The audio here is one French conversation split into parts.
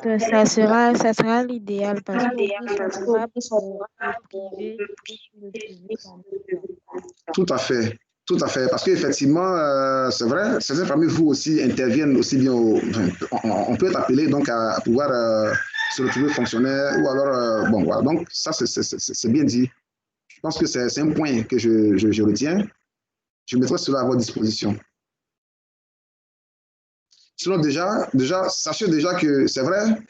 que ça sera l'idéal parce qu'ouvrir ça sera pour le privé, le privé quand même, quoi. Tout à fait. Tout à fait. Parce qu'effectivement, c'est vrai, certains parmi vous aussi interviennent aussi bien enfin, on peut être appelé donc à pouvoir se retrouver fonctionnaire ou alors, bon, voilà. Donc, ça, c'est bien dit. Je pense que c'est un point que je retiens. Je mettrai cela à votre disposition. Sinon, sachez déjà que c'est vrai,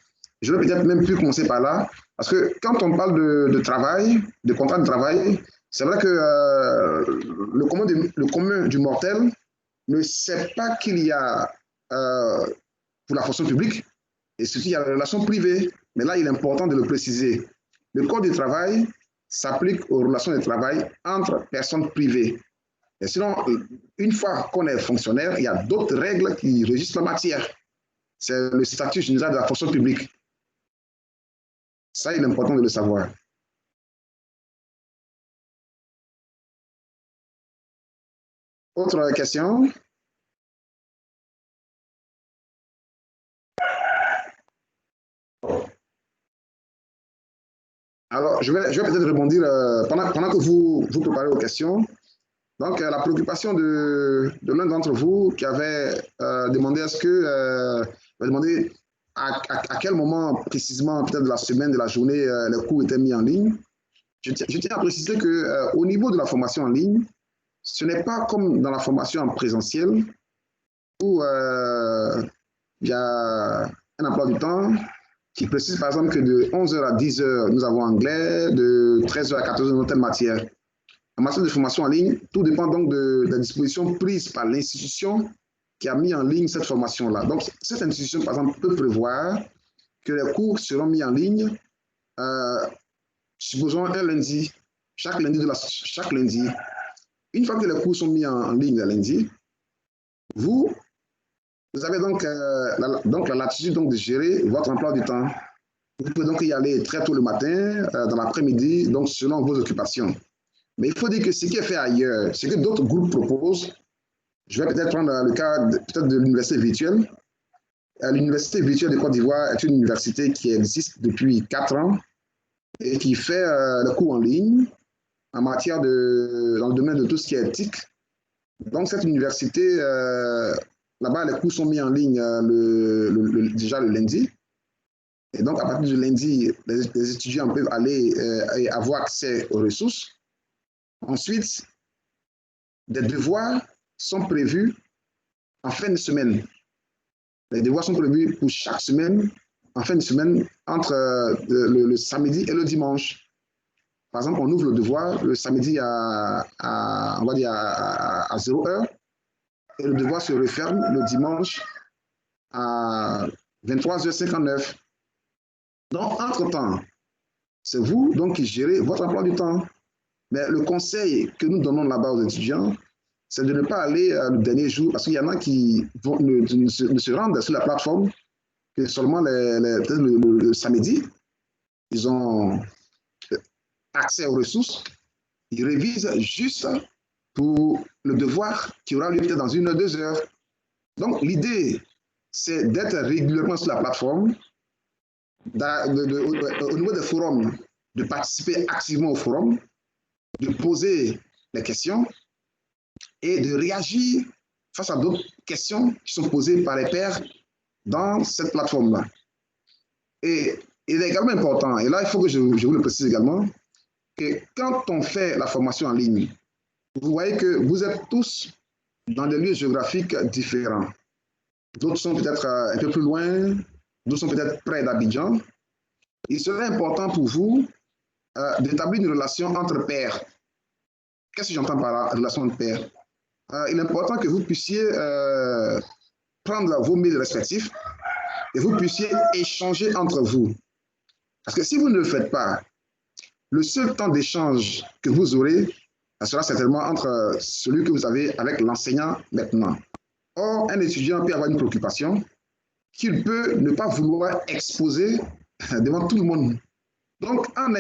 je vais peut-être même plus commencer par là, parce que quand on parle de travail, de contrat de travail, c'est vrai que le commun du mortel ne sait pas qu'il y a pour la fonction publique, et surtout il y a la relation privée. Mais là, il est important de le préciser. Le code du travail s'applique aux relations de travail entre personnes privées. Et sinon, une fois qu'on est fonctionnaire, il y a d'autres règles qui régissent la matière. C'est le statut général de la fonction publique. Ça, il est important de le savoir. Autre question? Alors, je vais peut-être rebondir pendant que vous préparez aux questions. Donc, la préoccupation de l'un d'entre vous qui avait demandé demandé à quel moment précisément, peut-être de la semaine, de la journée, les cours étaient mis en ligne. Je tiens à préciser qu'au niveau de la formation en ligne, ce n'est pas comme dans la formation en présentiel où il y a un emploi du temps qui précise par exemple que de 11h à 10h, nous avons anglais, de 13h à 14h, nous avons telle matière. En matière de formation en ligne, tout dépend donc de la disposition prise par l'institution qui a mis en ligne cette formation-là. Donc, cette institution, par exemple, peut prévoir que les cours seront mis en ligne, supposons un lundi, chaque lundi. Une fois que les cours sont mis en ligne le lundi, vous avez donc la latitude donc de gérer votre emploi du temps. Vous pouvez donc y aller très tôt le matin, dans l'après-midi, donc selon vos occupations. Mais il faut dire que ce qui est fait ailleurs, ce que d'autres groupes proposent, je vais peut-être prendre le cas peut-être de l'université virtuelle. L'université virtuelle de Côte d'Ivoire est une université qui existe depuis 4 ans et qui fait le cours en ligne en matière dans le domaine de tout ce qui est éthique. Donc cette université, là-bas, les cours sont mis en ligne déjà le lundi. Et donc à partir du lundi, les étudiants peuvent aller et avoir accès aux ressources. Ensuite, des devoirs sont prévus en fin de semaine. Les devoirs sont prévus pour chaque semaine, en fin de semaine, entre le samedi et le dimanche. Par exemple, on ouvre le devoir le samedi on va dire à 0h, et le devoir se referme le dimanche à 23h59. Donc, entre-temps, c'est vous donc qui gérez votre emploi du temps. Mais le conseil que nous donnons là-bas aux étudiants, c'est de ne pas aller le dernier jour, parce qu'il y en a qui ne se rendent sur la plateforme que seulement le samedi. Ils ont accès aux ressources, ils révisent juste pour le devoir qui aura lieu peut-être dans 1 ou 2 heures. Donc, l'idée, c'est d'être régulièrement sur la plateforme, au niveau des forums, de participer activement au forum, de poser les questions et de réagir face à d'autres questions qui sont posées par les pairs dans cette plateforme-là. Et il est également important, et là, il faut que je vous le précise également, que quand on fait la formation en ligne, vous voyez que vous êtes tous dans des lieux géographiques différents. D'autres sont peut-être un peu plus loin, d'autres sont peut-être près d'Abidjan. Il serait important pour vous d'établir une relation entre pairs. Qu'est-ce que j'entends par la relation entre pairs? Il est important que vous puissiez prendre vos mails respectifs et vous puissiez échanger entre vous. Parce que si vous ne le faites pas, le seul temps d'échange que vous aurez, ça sera certainement entre celui que vous avez avec l'enseignant maintenant. Or, un étudiant peut avoir une préoccupation qu'il peut ne pas vouloir exposer devant tout le monde. Donc, en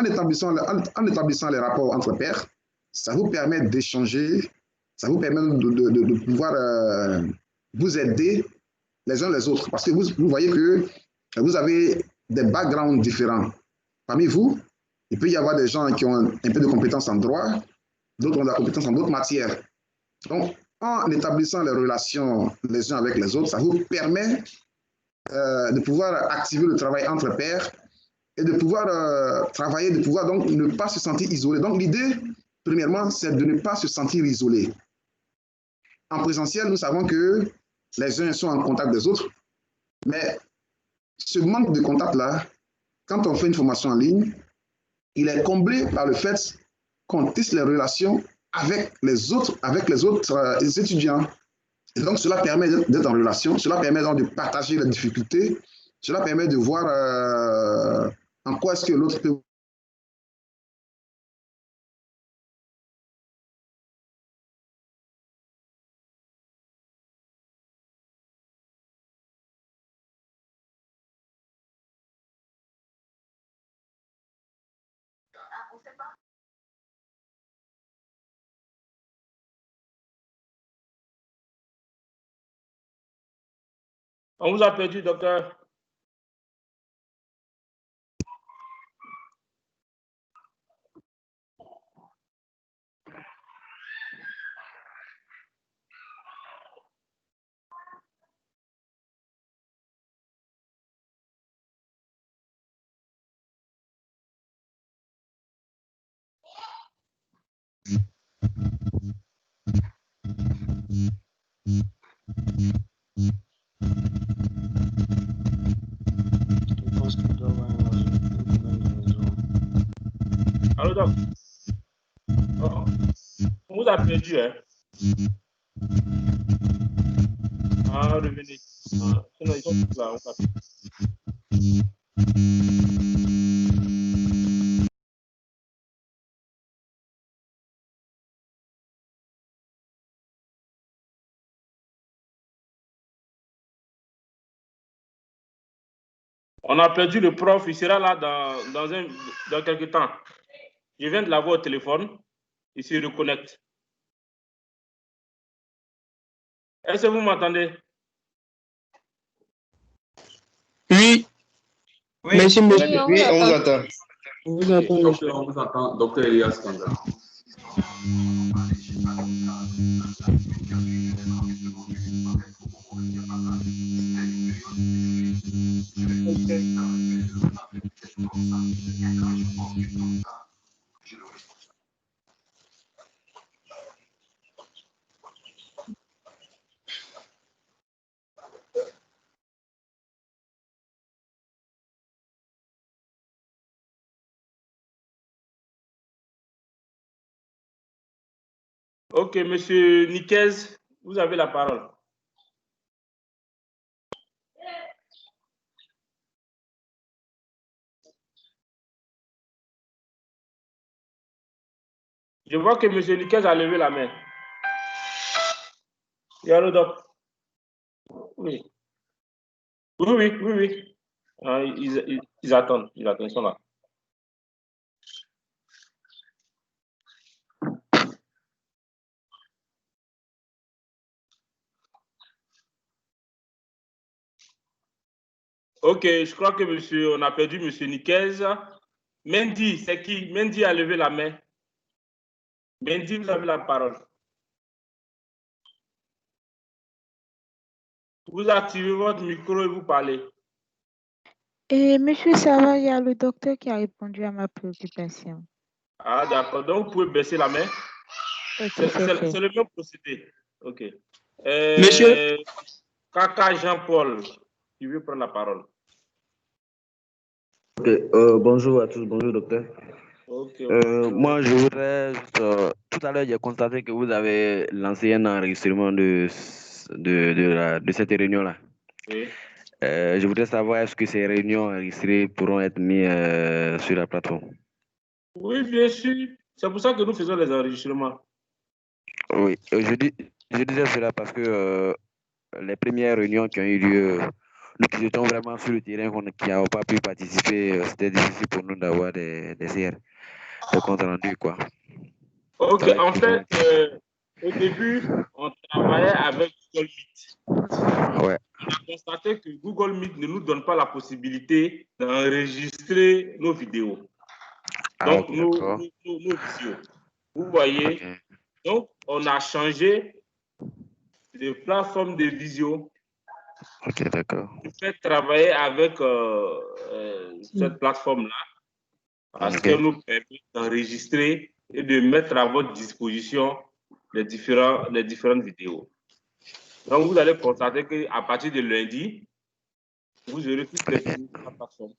établissant les rapports entre pairs, ça vous permet d'échanger, ça vous permet de pouvoir vous aider les uns les autres. Parce que vous voyez que vous avez des backgrounds différents. Parmi vous, il peut y avoir des gens qui ont un peu de compétences en droit, d'autres ont de la compétence en d'autres matières. Donc, en établissant les relations les uns avec les autres, ça vous permet de pouvoir activer le travail entre pairs et de pouvoir travailler, de pouvoir donc ne pas se sentir isolé. Donc, l'idée, premièrement, c'est de ne pas se sentir isolé. En présentiel, nous savons que les uns sont en contact des autres, mais ce manque de contact-là, quand on fait une formation en ligne, il est comblé par le fait qu'on tisse les relations avec les autres étudiants. Et donc, cela permet d'être en relation, cela permet donc de partager les difficultés, cela permet de voir en quoi est-ce que l'autre peut. On vous a perdu, docteur. Allô, doc. Oh, on vous a perdu, hein? Ah, revenez. Ah, sinon, ils sont tous là. On vous a perdu. On a perdu le prof. Il sera là dans quelques temps. Je viens de l'avoir au téléphone. Il se reconnecte. Est-ce que vous m'entendez? Oui. Merci, monsieur. Oui, on vous attend. On vous attend, monsieur. On vous attend, docteur Elias Kanda. Ok, monsieur Niquez, vous avez la parole. Je vois que monsieur Niquez a levé la main. Et allô, doc? Oui. Oui. Ah, ils attendent, ils sont là. Ok, je crois que on a perdu monsieur Niquez. Mendy, c'est qui? Mendy a levé la main. Mendy, vous avez la parole. Vous activez votre micro et vous parlez. Et monsieur, ça va, il y a le docteur qui a répondu à ma préoccupation. Ah, d'accord. Donc, vous pouvez baisser la main. Ok, c'est fait. C'est le même procédé. Ok. Monsieur. Kaka Jean-Paul, tu veux prendre la parole? Ok, bonjour à tous, bonjour docteur. Ok. Moi, je voudrais juste, tout à l'heure, j'ai constaté que vous avez lancé un enregistrement de cette réunion-là. Oui. Je voudrais savoir, est-ce que ces réunions enregistrées pourront être mises sur la plateforme? Oui, bien sûr. C'est pour ça que nous faisons les enregistrements. Oui, je disais cela parce que les premières réunions qui ont eu lieu, nous qui étions vraiment sur le terrain, qui n'avons pas pu participer, c'était difficile pour nous d'avoir des CR, des comptes rendus, quoi. Ok, en fait, au début, on travaillait avec Google Meet. Ouais. On a constaté que Google Meet ne nous donne pas la possibilité d'enregistrer nos vidéos. Donc, nos vidéos. Vous voyez, donc on a changé de plateforme de visio. Ok, d'accord. Je fais travailler avec cette plateforme-là parce qu'elle nous permet d'enregistrer et de mettre à votre disposition les différentes vidéos. Donc, vous allez constater qu'à partir de lundi, vous aurez toutes les vidéos sur la plateforme.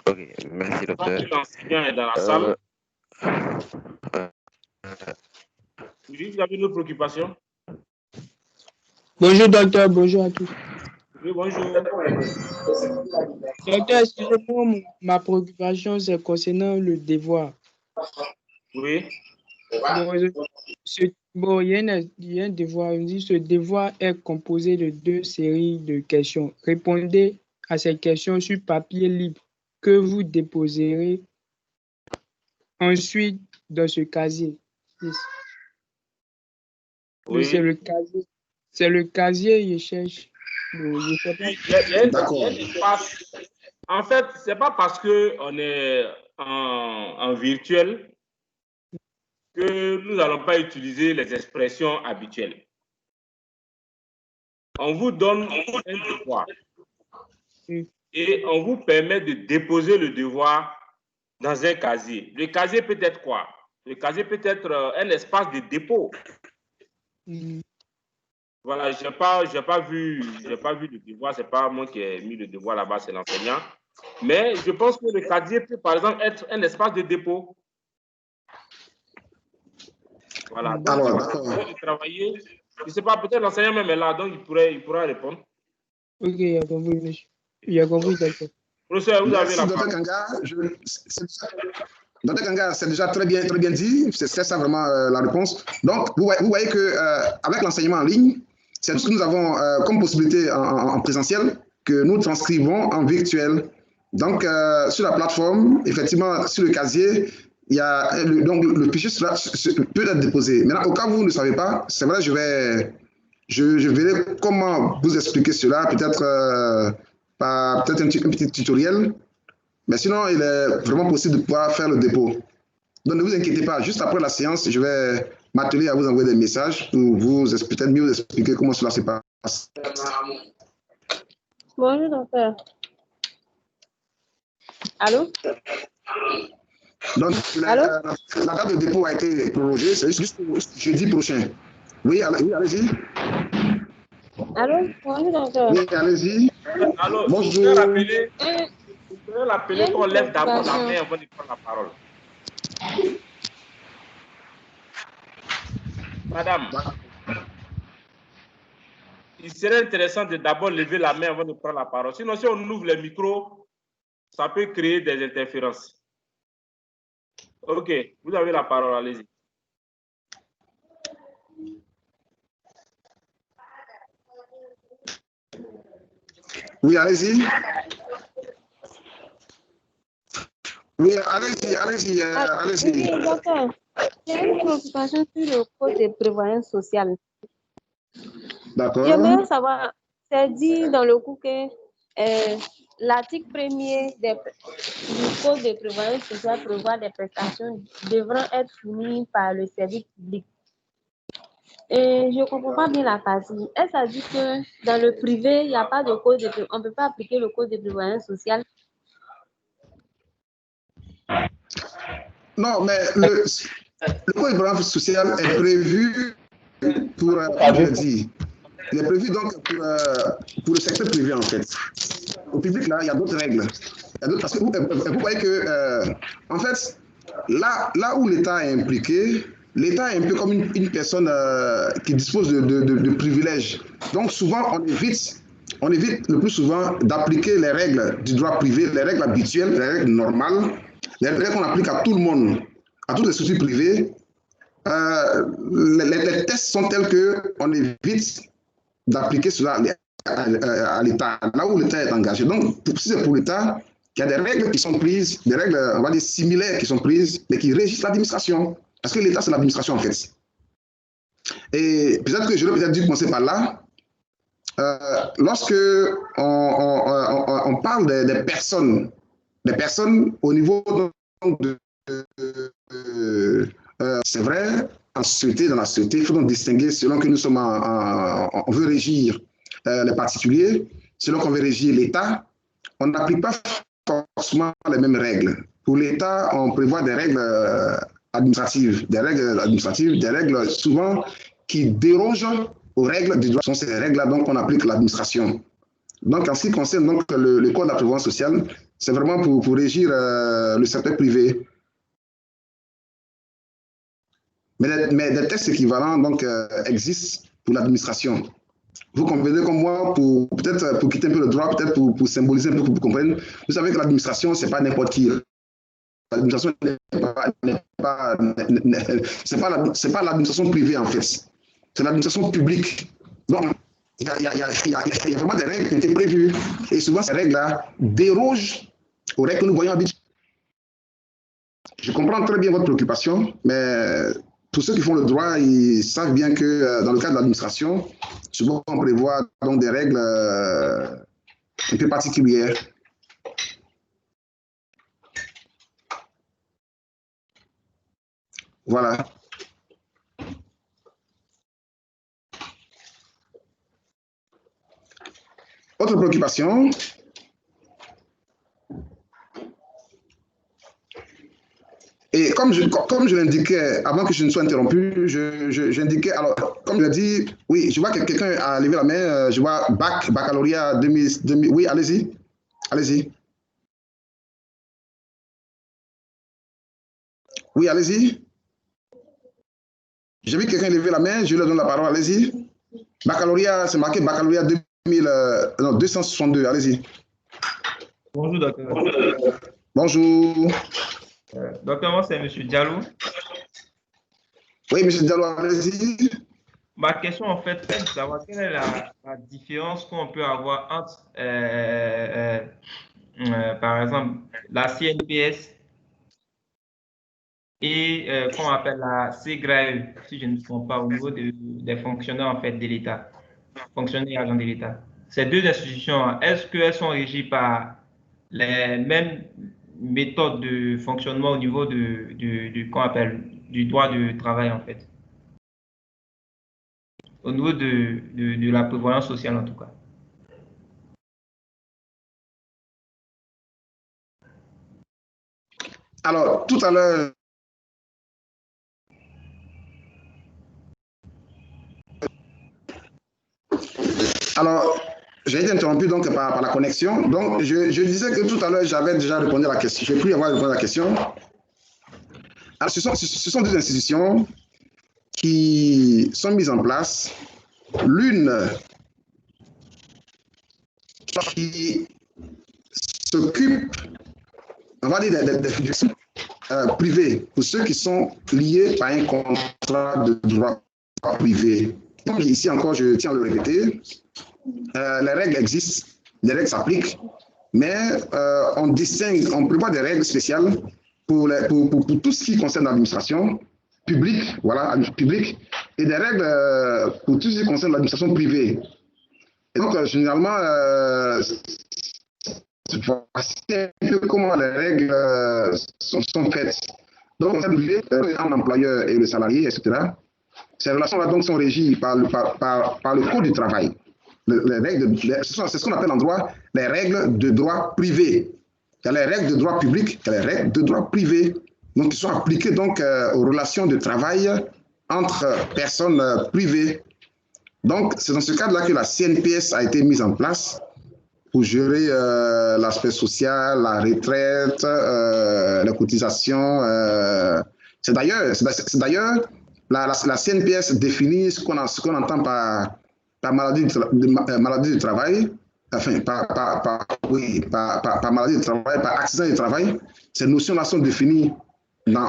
Ok, merci, docteur. L'enseignant est dans la salle. Oui, vous avez une autre préoccupation? Bonjour, docteur. Bonjour à tous. Oui, bonjour. Docteur, excusez-moi, ma préoccupation, c'est concernant le devoir. Oui. Bon, il y a un devoir. On dit ce devoir est composé de 2 séries de questions. Répondez à ces questions sur papier libre que vous déposerez ensuite dans ce casier. Oui. C'est le casier. C'est le casier, je cherche. Bon, D'accord. En fait, c'est pas parce qu'on est en virtuel que nous n'allons pas utiliser les expressions habituelles. On vous donne un devoir et on vous permet de déposer le devoir dans un casier. Le casier peut être quoi? Le casier peut être un espace de dépôt. Voilà, j'ai pas vu le devoir, c'est pas moi qui ai mis le devoir là-bas, c'est l'enseignant. Mais je pense que le casier peut par exemple être un espace de dépôt. Voilà. Donc, Alors, de travailler, je ne sais pas, peut-être l'enseignant même est là, donc il pourra répondre. Ok, il a compris, monsieur. Il a compris, d'accord. Professeur, vous avez la Dr. parole. Kanga. Dr. Kanga, c'est déjà très bien dit. C'est ça vraiment la réponse. Donc, vous voyez que avec l'enseignement en ligne, c'est tout ce que nous avons comme possibilité en présentiel que nous transcrivons en virtuel. Donc, sur la plateforme, effectivement, sur le casier, il y a donc le fichier peut être déposé. Maintenant, au cas où vous ne savez pas, c'est vrai, je verrai comment vous expliquer cela, peut-être par peut-être un petit tutoriel. Mais sinon, il est vraiment possible de pouvoir faire le dépôt. Donc, ne vous inquiétez pas. Juste après la séance, je vais m'atteler à vous envoyer des messages pour vous peut-être mieux vous expliquer comment cela se passe. Bonjour, docteur. Allô? Donc, la date de dépôt a été prolongée. C'est juste jeudi prochain. Oui, allez-y. Allô? Bonjour, docteur. Oui, allez-y. Alors, bonjour. Vous pouvez l'appeler qu'on lève d'abord la main avant de prendre la parole. Madame, il serait intéressant de d'abord lever la main avant de prendre la parole. Sinon, si on ouvre les micros, ça peut créer des interférences. Ok, vous avez la parole, allez-y. Oui, allez-y. Oui, allez-y. Oui, docteur. J'ai une préoccupation sur le code de prévoyance sociale. D'accord. J'aimerais savoir, c'est dit dans le cours que l'article 1er du code de prévoyance sociale prévoit des prestations devront être fournies par le service public. Et je ne comprends pas bien la partie. Est-ce à dire que dans le privé, il n'y a pas de code on ne peut pas appliquer le code de prévoyance sociale? Non, mais le code de prévoyance sociale est prévu pour, il est prévu donc pour le secteur privé en fait. Au public, là, il y a d'autres règles. Parce que vous voyez que, en fait, là où l'État est impliqué, l'État est un peu comme une personne qui dispose de privilèges. Donc souvent, on évite le plus souvent d'appliquer les règles du droit privé, les règles habituelles, les règles normales, les règles qu'on applique à tout le monde, à toutes les structures privées. Les tests sont tels qu'on évite d'appliquer cela à l'État, là où l'État est engagé. Donc, si c'est pour l'État, il y a des règles qui sont prises, des règles, on va dire, similaires qui sont prises, mais qui régissent l'administration. Parce que l'État, c'est l'administration, en fait. Et peut-être que je vais peut-être dû commencer par là. lorsque on parle des personnes au niveau de c'est vrai, dans la société, il faut donc distinguer selon que nous sommes on veut régir les particuliers, selon qu'on veut régir l'État, on n'applique pas forcément les mêmes règles. Pour l'État, on prévoit des règles administratives, des règles souvent qui dérogent aux règles du droit. Ce sont ces règles-là donc qu'on applique à l'administration. Donc, en ce qui concerne donc, le Code de la prévoyance sociale, c'est vraiment pour régir le secteur privé. Mais des textes équivalents donc, existent pour l'administration. Vous comprenez comme moi, peut-être pour quitter un peu le droit, peut-être pour symboliser un peu, pour que vous compreniez. Vous savez que l'administration, ce n'est pas n'importe qui. L'administration c'est pas l'administration privée, en fait. C'est l'administration publique. Donc, il y a vraiment des règles qui ont été prévues. Et souvent, ces règles-là dérogent aux règles que nous voyons habituellement. Je comprends très bien votre préoccupation, mais pour ceux qui font le droit, ils savent bien que dans le cadre de l'administration, souvent on prévoit donc des règles un peu particulières. Voilà. Autre préoccupation. Et comme je l'indiquais, avant que je ne sois interrompu, j'indiquais, alors, comme je l'ai dit, oui, je vois que quelqu'un a levé la main, je vois baccalauréat 2000, oui, allez-y, allez-y. Oui, allez-y. J'ai vu quelqu'un lever la main, je lui donne la parole, allez-y. Baccalauréat, c'est marqué baccalauréat 262, allez-y. Bonjour, docteur. Bonjour. Docteur, moi, c'est M. Diallo. Oui, M. Diallo, allez-y. Ma question, en fait, c'est de savoir quelle est la différence qu'on peut avoir entre, par exemple, la CNPS et qu'on appelle la CGRAE, si je ne me trompe pas, au niveau des fonctionnaires, en fait, de l'État, fonctionnaires et agents de l'État. Ces deux institutions, est-ce qu'elles sont régies par les mêmes méthodes de fonctionnement au niveau qu'on appelle du droit du travail, en fait, au niveau de la prévoyance sociale, en tout cas? Alors, tout à l'heure, j'ai été interrompu donc par la connexion. Donc, je disais que tout à l'heure, j'avais déjà répondu à la question. Je n'ai plus avoir répondu à la question. Alors, ce sont deux institutions qui sont mises en place. L'une qui s'occupe, on va dire, des fiducies privées, pour ceux qui sont liés par un contrat de droit privé. Donc, ici encore, je tiens à le répéter, les règles existent, les règles s'appliquent, mais on distingue, on prévoit des règles spéciales pour tout ce qui concerne l'administration publique, voilà, publique, et des règles pour tout ce qui concerne l'administration privée. Et donc, généralement, voici un peu comment les règles sont faites. Donc, on privé, un employeur et le salarié, etc. Ces relations-là donc sont régies par le Code du travail. C'est ce qu'on appelle en droit les règles de droit privé. Il y a les règles de droit public, il y a les règles de droit privé. Donc, qui sont appliquées donc, aux relations de travail entre personnes privées. Donc, c'est dans ce cadre-là que la CNPS a été mise en place pour gérer l'aspect social, la retraite, les cotisations. C'est d'ailleurs la CNPS définit ce qu'on entend par maladie du travail, enfin, par maladie du travail, par accident du travail. Ces notions-là sont définies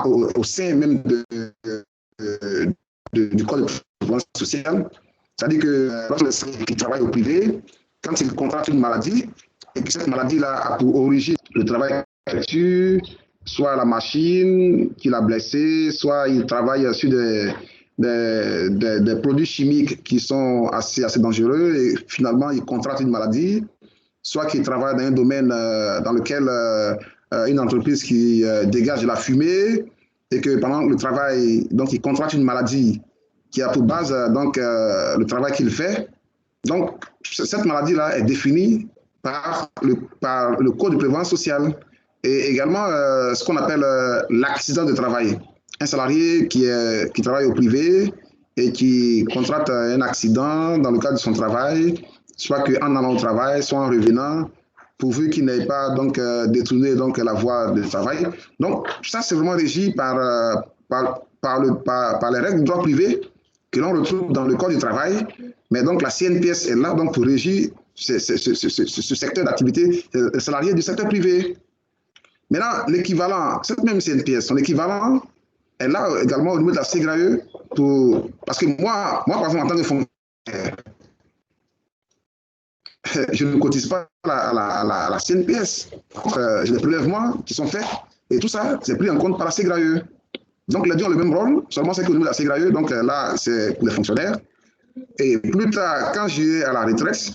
au sein même du Code de prévoyance sociale. C'est-à-dire que lorsque qui travaille au privé, quand il contracte une maladie, et que cette maladie-là a pour origine le travail dessus, soit la machine qui l'a blessé, soit il travaille sur des produits chimiques qui sont assez dangereux et finalement ils contractent une maladie, soit qu'ils travaillent dans un domaine dans lequel une entreprise qui dégage de la fumée et que pendant le travail, donc ils contractent une maladie qui a pour base le travail qu'il fait. Donc cette maladie-là est définie par le Code de prévoyance sociale et également ce qu'on appelle l'accident de travail. Un salarié qui travaille au privé et qui contracte un accident dans le cadre de son travail, soit qu'en allant au travail, soit en revenant, pourvu qu'il n'ait pas détourné la voie de travail. Donc, ça, c'est vraiment régi par les règles du droit privé que l'on retrouve dans le Code du travail. Mais donc, la CNPS est là donc, pour régir ce secteur d'activité des salariés du secteur privé. Maintenant, l'équivalent, cette même CNPS, son équivalent, est là également au niveau de la CGRAE parce que moi, par exemple, en tant que fonctionnaire, je ne cotise pas à la CNPS. J'ai des prélèvements qui sont faits et tout ça, c'est pris en compte par la CGRAE. Donc, les deux ont le même rôle, seulement c'est qu'au niveau de la CGRAE, donc là, c'est pour les fonctionnaires. Et plus tard, quand j'irai à la retraite,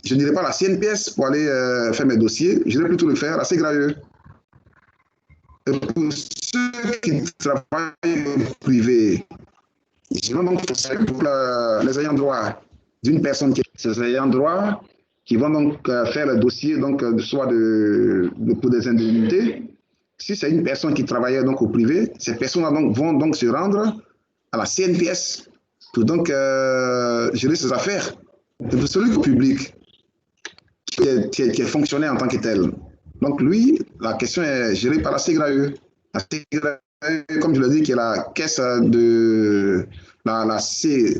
je n'irai pas à la CNPS pour aller faire mes dossiers, je vais plutôt le faire à la CGRAE. Et pour ceux qui travaillent au privé, je vais donc pour les ayants droit d'une personne qui est ces ayants droit qui vont donc faire le dossier soit pour des indemnités. Si c'est une personne qui travaillait donc au privé, ces personnes-là vont donc se rendre à la CNPS pour donc gérer ses affaires. Et pour celui au public qui est fonctionnaire en tant que tel, donc lui, la question est gérée par la CGRAE. La CGRAE, comme je l'ai dit, qui est la caisse de la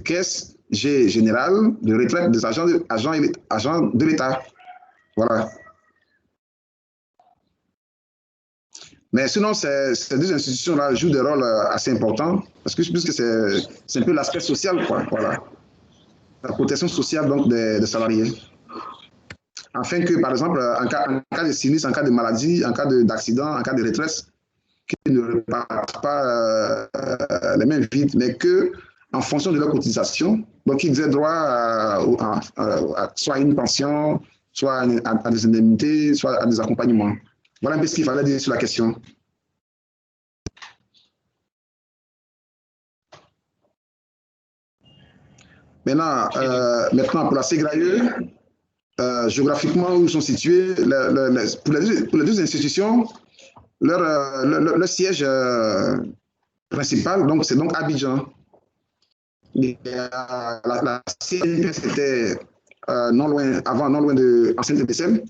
caisse générale de retraite des agents de l'État. Voilà. Mais sinon, ces deux institutions-là jouent des rôles assez importants parce que puisque c'est un peu l'aspect social, quoi. Voilà. La protection sociale donc des salariés. Afin que, par exemple, en cas de sinistre, en cas de maladie, en cas d'accident, en cas de détresse, qu'ils ne repartent pas les mains vides, mais qu'en fonction de leur cotisation, donc ils aient droit soit à une pension, soit à des indemnités, soit à des accompagnements. Voilà un peu ce qu'il fallait dire sur la question. Maintenant, pour la CGRAE, géographiquement où ils sont situés, pour les deux institutions, leur siège principal, c'est donc Abidjan. La CNPS était non loin de ancienne TPCM,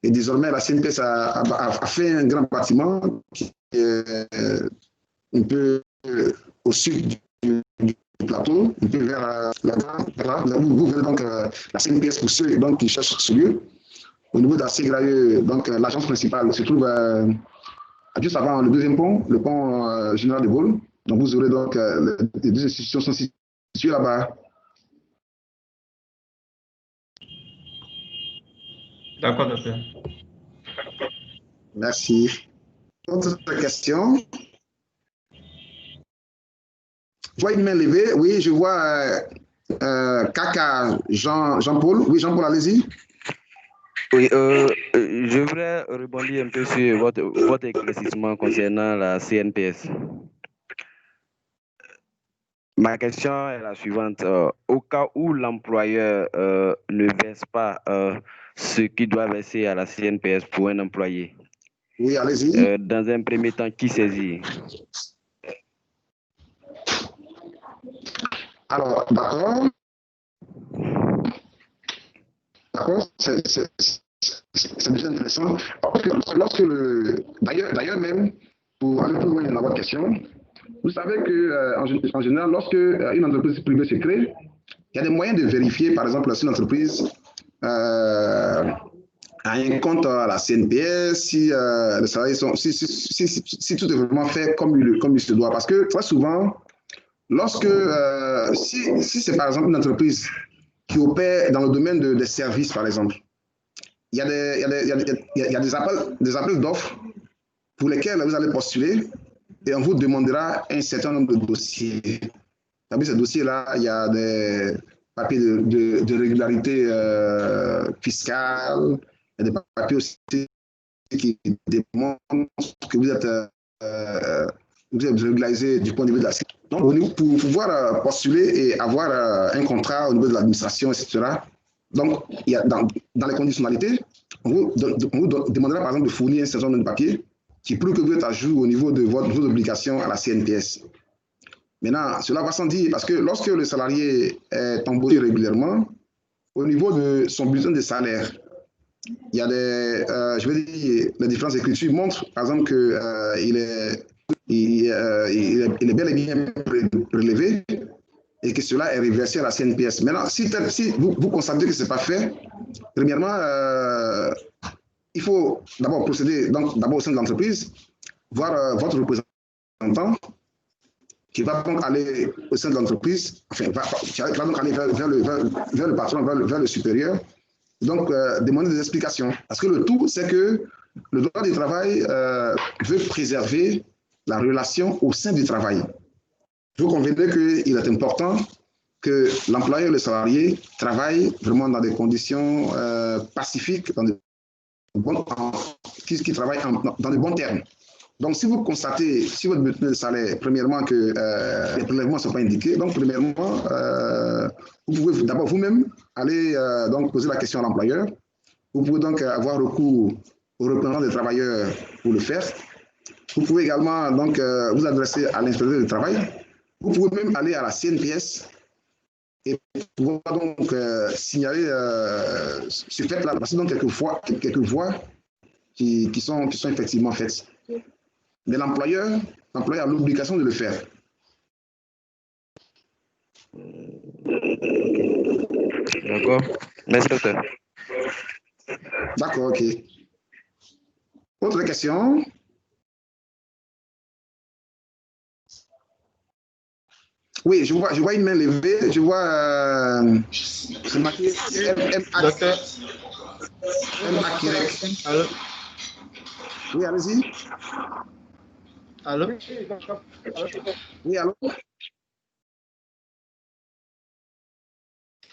et désormais la CNPS a fait un grand bâtiment qui est un peu au sud du plateau, un peu vers vous verrez donc la CNPS pour ceux donc, qui cherchent ce lieu. Au niveau de la CGRAE, donc l'agence principale se trouve juste avant le deuxième pont, le pont général de Gaulle. Donc vous aurez donc les deux institutions sont situées là-bas. D'accord, docteur. Merci. Autre question? Je vois une main levée. Oui, je vois Kaka Jean-Paul. Oui, Jean-Paul, allez-y. Oui, je voudrais rebondir un peu sur votre éclaircissement concernant la CNPS. Ma question est la suivante. Au cas où l'employeur ne verse pas ce qu'il doit verser à la CNPS pour un employé, oui, allez-y. Dans un premier temps, qui saisit? Alors, d'accord. D'accord, c'est déjà intéressant. D'ailleurs même, pour aller plus loin dans votre question, vous savez qu'en général, lorsque une entreprise privée se crée, il y a des moyens de vérifier, par exemple, si l'entreprise a un compte à la CNPS, si les salariés sont, si tout est vraiment fait comme il se doit. Parce que très souvent, si c'est par exemple une entreprise qui opère dans le domaine des services, par exemple, il y a des appels d'offres pour lesquels vous allez postuler et on vous demandera un certain nombre de dossiers. Parmi ces dossiers-là, il y a des papiers de régularité fiscale, il y a des papiers aussi qui démontrent que vous êtes régularisé du point de vue de la sécurité. Donc, pour pouvoir postuler et avoir un contrat au niveau de l'administration, etc., donc, il y a dans les conditionnalités, on vous demandera par exemple de fournir un certain nombre de papiers qui prouvent que vous êtes à jour au niveau de vos obligations à la CNPS. Maintenant, cela va sans dire, parce que lorsque le salarié est embauché régulièrement, au niveau de son bulletin de salaire, il y a je veux dire, les différentes écritures montrent, par exemple, qu'il est bel et bien prélevé et que cela est reversé à la CNPS. Maintenant, si vous constatez que ce n'est pas fait, premièrement, il faut d'abord procéder d'abord au sein de l'entreprise, voir votre représentant qui va donc aller au sein de l'entreprise, enfin, qui va donc aller vers le patron, vers le supérieur, donc demander des explications. Parce que le tout, c'est que le droit du travail veut préserver la relation au sein du travail. Vous convenez qu'il est important que l'employeur et le salarié travaillent vraiment dans des conditions pacifiques, qui travaillent dans de bons termes. Donc, si vous constatez, si votre bulletin de salaire, premièrement, que les prélèvements ne sont pas indiqués, donc, premièrement, vous pouvez d'abord vous-même aller donc poser la question à l'employeur. Vous pouvez donc avoir recours au représentant des travailleurs pour le faire. Vous pouvez également donc vous adresser à l'inspecteur du travail. Vous pouvez même aller à la CNPS et pouvoir donc signaler ce fait-là. Parce que donc quelques voies qui sont effectivement faites. Mais l'employeur a l'obligation de le faire. D'accord. Merci, docteur. D'accord, ok. Autre question? Oui, je vois une main levée. Je vois c'est marqué Allô? Oui, allez-y. Allô? Oui, allô?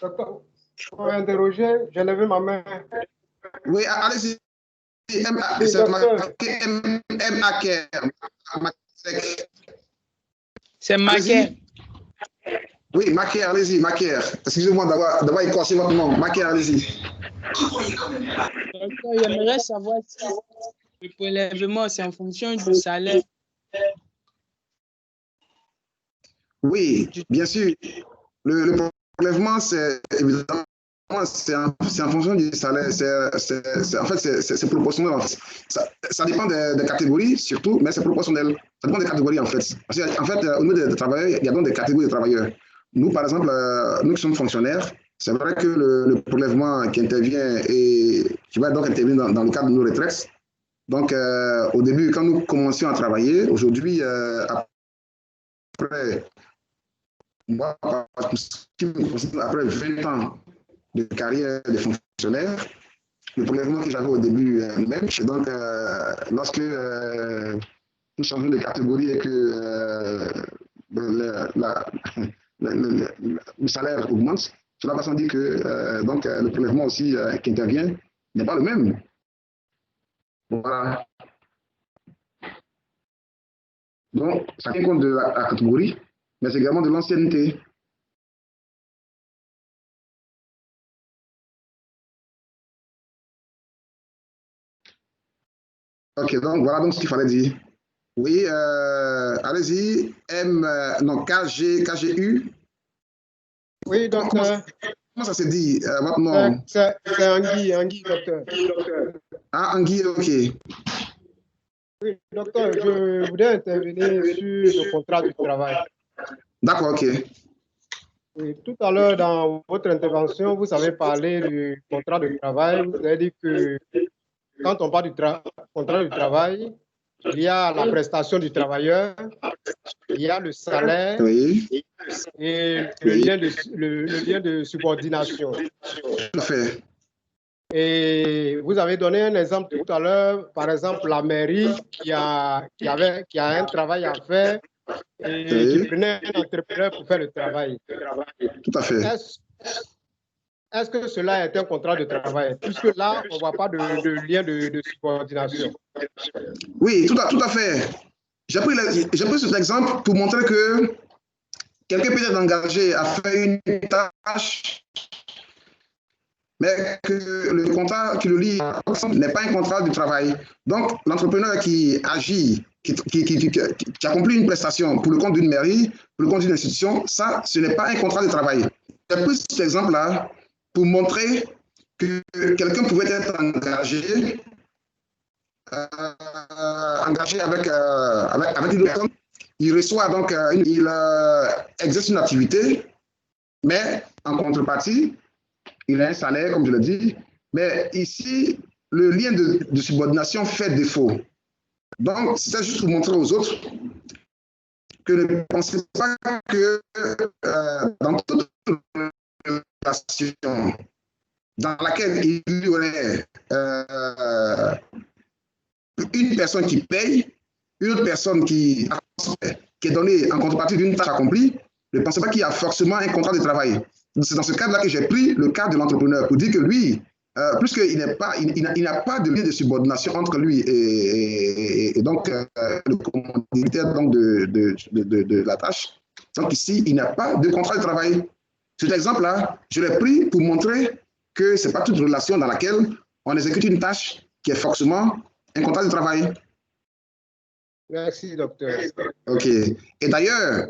Docteur, je vais interroger, j'ai levé ma main. Oui, allez-y. C'est marqué C'est Maquer. Oui, Maquer, allez-y, Maquer. Excusez-moi d'avoir écorché votre nom. Maquer, allez-y. Docteur, j'aimerais savoir si le prélèvement, c'est en fonction du salaire. Oui, bien sûr. Le prélèvement, c'est évidemment, c'est en fonction du salaire. En fait, c'est proportionnel. Ça dépend des catégories, surtout, mais c'est proportionnel. Ça dépend des catégories, en fait. Parce qu'en fait, au niveau des travailleurs, il y a donc des catégories de travailleurs. Nous, par exemple, nous qui sommes fonctionnaires, c'est vrai que le prélèvement qui intervient et qui va donc intervenir dans le cadre de nos retraites. Donc, au début, quand nous commencions à travailler, aujourd'hui, après, moi, après 20 ans de carrière de fonctionnaire, le prélèvement que j'avais au début même, c'est donc lorsque nous changeons de catégorie et que le salaire augmente, cela va sans dire que donc, le prélèvement aussi qui intervient n'est pas le même. Voilà. Donc, ça tient compte de la catégorie, mais c'est également de l'ancienneté. Ok, donc voilà donc ce qu'il fallait dire. Oui, allez-y. KGU. Oui, docteur. Comment ça se dit votre nom? C'est Anguille, docteur. Ah, Anguille, ok. Oui, docteur, je voudrais intervenir sur le contrat du travail. D'accord, ok. Oui, tout à l'heure, dans votre intervention, vous avez parlé du contrat de travail. Vous avez dit que quand on parle du contrat du travail, il y a la prestation du travailleur, il y a le salaire oui. Et le lien de subordination. Tout à fait. Et vous avez donné un exemple tout à l'heure, par exemple la mairie qui a un travail à faire et qui prenait un entrepreneur pour faire le travail. Tout à fait. Est-ce que cela est un contrat de travail? Puisque là, on ne voit pas de lien de subordination. Oui, tout à fait. J'ai pris cet exemple pour montrer que quelqu'un peut être engagé à faire une tâche, mais que le contrat qui le lie n'est pas un contrat de travail. Donc, l'entrepreneur qui agit, qui accomplit une prestation pour le compte d'une mairie, pour le compte d'une institution, ça, ce n'est pas un contrat de travail. J'ai pris cet exemple-là pour montrer que quelqu'un pouvait être engagé avec une personne. Il reçoit donc, il exerce une activité, mais en contrepartie, il a un salaire, comme je l'ai dit. Mais ici, le lien de subordination fait défaut. Donc, c'est juste pour montrer aux autres que ne pensez pas que dans toute relation dans laquelle il y aurait une personne qui paye, une autre personne qui est donnée en contrepartie d'une tâche accomplie, ne pensez pas qu'il y a forcément un contrat de travail. C'est dans ce cadre-là que j'ai pris le cas de l'entrepreneur pour dire que lui, puisqu'il n'a pas de lien de subordination entre lui et donc le commanditaire donc de la tâche, donc ici, il n'a pas de contrat de travail. Cet exemple-là, je l'ai pris pour montrer que ce n'est pas toute relation dans laquelle on exécute une tâche qui est forcément un contrat de travail. Merci, docteur. OK. Et d'ailleurs,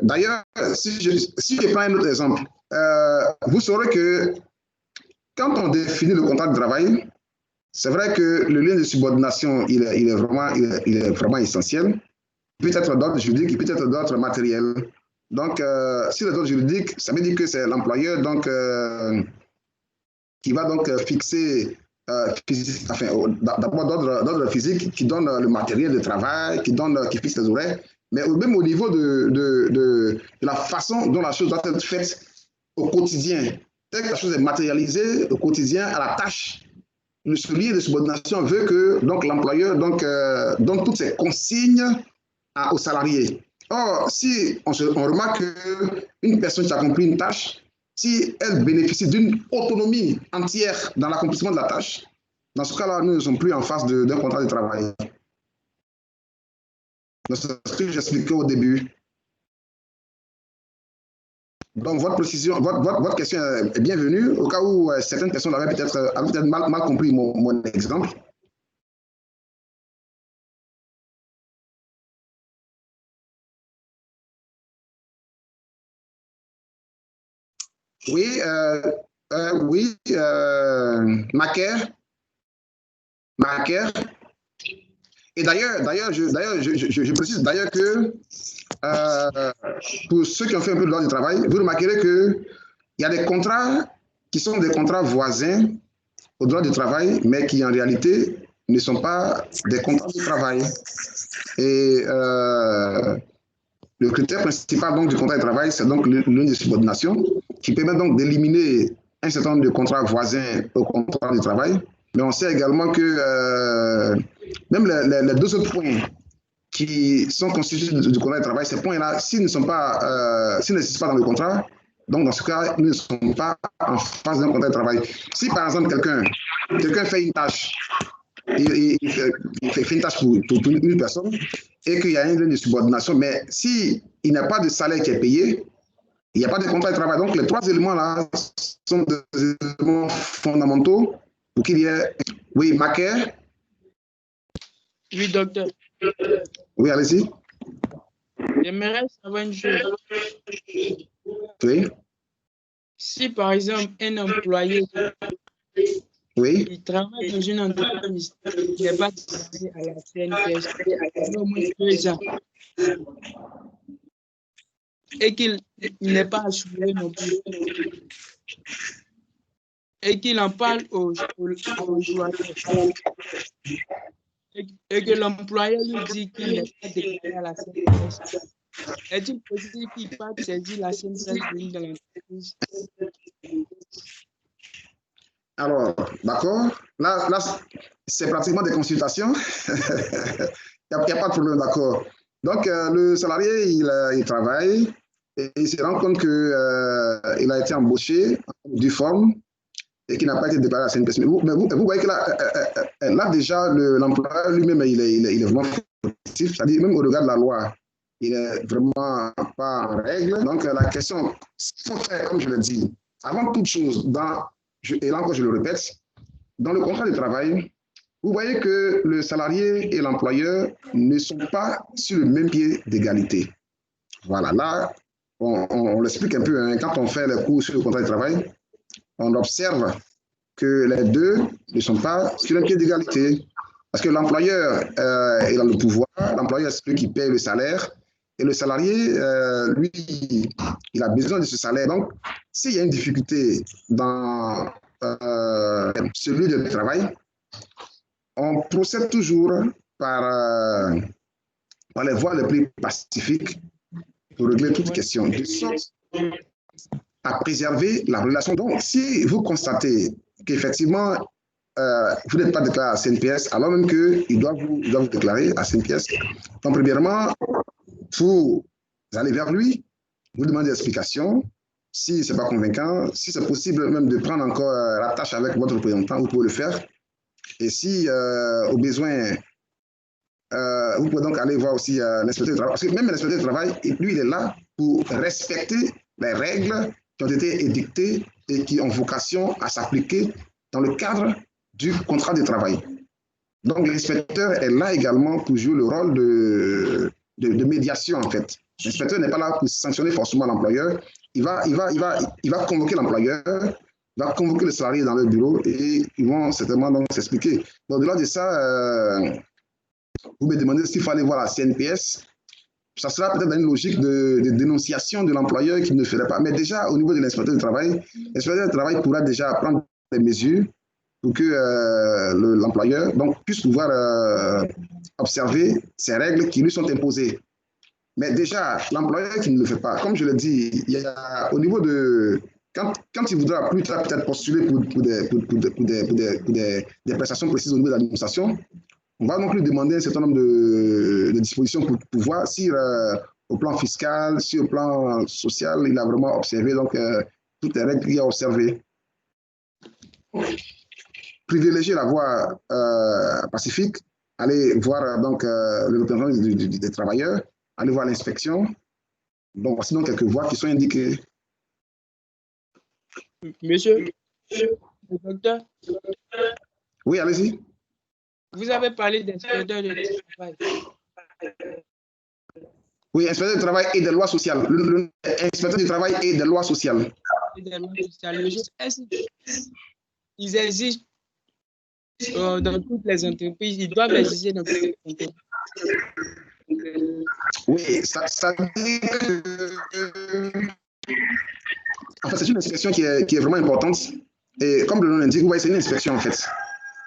si je prends un autre exemple, vous saurez que quand on définit le contrat de travail, c'est vrai que le lien de subordination, il est vraiment essentiel. Il peut être d'ordre juridique, il peut être d'ordre matériel. Donc, si le d'ordre juridique, ça veut dire que c'est l'employeur qui va donc fixer, d'abord d'ordre physique, qui donne le matériel de travail, qui fixe les horaires, mais même au niveau de la façon dont la chose doit être faite au quotidien. Dès que la chose est matérialisée au quotidien, à la tâche, le lien de subordination veut que l'employeur donne toutes ses consignes aux salariés. Or, si on remarque qu'une personne qui accomplit une tâche, si elle bénéficie d'une autonomie entière dans l'accomplissement de la tâche, dans ce cas-là, nous ne sommes plus en face d'un contrat de travail. C'est ce que j'expliquais au début. Donc, votre question est bienvenue, au cas où certaines personnes avaient peut-être mal compris mon exemple. Oui, Macaire. Et d'ailleurs, je précise d'ailleurs que pour ceux qui ont fait un peu de droit du travail, vous remarquerez qu'il y a des contrats qui sont des contrats voisins au droit du travail, mais qui en réalité ne sont pas des contrats de travail. Et le critère principal donc, du contrat de travail, c'est donc le lien de subordination, qui permet donc d'éliminer un certain nombre de contrats voisins au contrat de travail. Mais on sait également que même les deux autres points qui sont constitués du contrat de travail, ces points-là, s'ils n'existent pas dans le contrat, donc dans ce cas, nous ne sommes pas en face d'un contrat de travail. Si par exemple quelqu'un fait une tâche, il fait une tâche pour une personne et qu'il y a un lien de subordination, mais s'il n'y a pas de salaire qui est payé, il n'y a pas de contrat de travail. Donc les trois éléments-là sont des éléments fondamentaux pour qu'il y ait... Oui, Macaire. Oui, docteur. Oui, allez-y. J'aimerais savoir une chose. Oui. Si, par exemple, un employé, oui. Il travaille dans une entreprise, il n'est pas travaillé à la CNPS, il a au moins 2 ans, et qu'il n'est pas assuré non plus, et qu'il en parle aux employeurs, et que l'employeur lui dit qu'il n'est pas déclaré à la CNPS. Est-il possible qu'il parte saisir la CNPS de l'entreprise? Alors, d'accord. Là c'est pratiquement des consultations. Il n'y a pas de problème, d'accord. Donc, le salarié, il travaille et il se rend compte qu'il a été embauché du forme et qui n'a pas été déclaré à CNPS. Mais vous voyez que là déjà, l'employeur lui-même, il est vraiment fautif. C'est-à-dire, même au regard de la loi, il n'est vraiment pas en règle. Donc, la question, il faut faire, comme je l'ai dit, avant toute chose, et là encore, je le répète, dans le contrat de travail, vous voyez que le salarié et l'employeur ne sont pas sur le même pied d'égalité. Voilà, là, on l'explique un peu, hein, quand on fait les cours sur le contrat de travail, on observe que les deux ne sont pas sur le pied d'égalité. Parce que l'employeur est dans le pouvoir, l'employeur c'est celui qui paye le salaire, et le salarié, lui, il a besoin de ce salaire. Donc, s'il y a une difficulté dans celui de travail, on procède toujours par les voies les plus pacifiques pour régler toute question, de sorte à préserver la relation. Donc, si vous constatez qu'effectivement, vous n'êtes pas déclaré à CNPS, alors même qu'il doit vous déclarer à CNPS, donc premièrement, vous allez vers lui, vous demandez des explications. Si ce n'est pas convaincant, si c'est possible même de prendre encore la tâche avec votre représentant, vous pouvez le faire. Et si, au besoin, vous pouvez donc aller voir aussi l'inspecteur du travail. Parce que même l'inspecteur du travail, lui, il est là pour respecter les règles qui ont été édictées et qui ont vocation à s'appliquer dans le cadre du contrat de travail. Donc, l'inspecteur est là également pour jouer le rôle de médiation, en fait. L'inspecteur n'est pas là pour sanctionner forcément l'employeur. Il va convoquer l'employeur, il va convoquer le salarié dans le bureau et ils vont certainement donc s'expliquer. Au-delà de ça, vous me demandez s'il faut aller voir la CNPS. Ça sera peut-être dans une logique de dénonciation de l'employeur qui ne ferait pas. Mais déjà, au niveau de l'inspecteur du travail, l'inspecteur du travail pourra déjà prendre des mesures pour que l'employeur puisse pouvoir observer ces règles qui lui sont imposées. Mais déjà, l'employeur qui ne le fait pas, comme je l'ai dit, il y a au niveau de... Quand il voudra plus tard peut-être postuler pour des prestations précises au niveau de l'administration, on va donc lui demander un certain nombre de dispositions pour voir si au plan fiscal, si au plan social, il a vraiment observé toutes les règles qu'il a observées. Privilégier la voie pacifique, aller voir le représentant des travailleurs, aller voir l'inspection. Donc, voici donc quelques voies qui sont indiquées. Monsieur le docteur. Oui, allez-y. Vous avez parlé d'inspecteur de travail. Oui, inspecteur du travail et des lois sociales. Inspecteur du travail et des lois sociales. Est-ce qu'ils exigent dans toutes les entreprises, ils doivent exiger dans toutes les entreprises? Oui, ça dit que... En fait, c'est une inspection qui est vraiment importante. Et comme le nom l'indique, vous voyez, c'est une inspection en fait.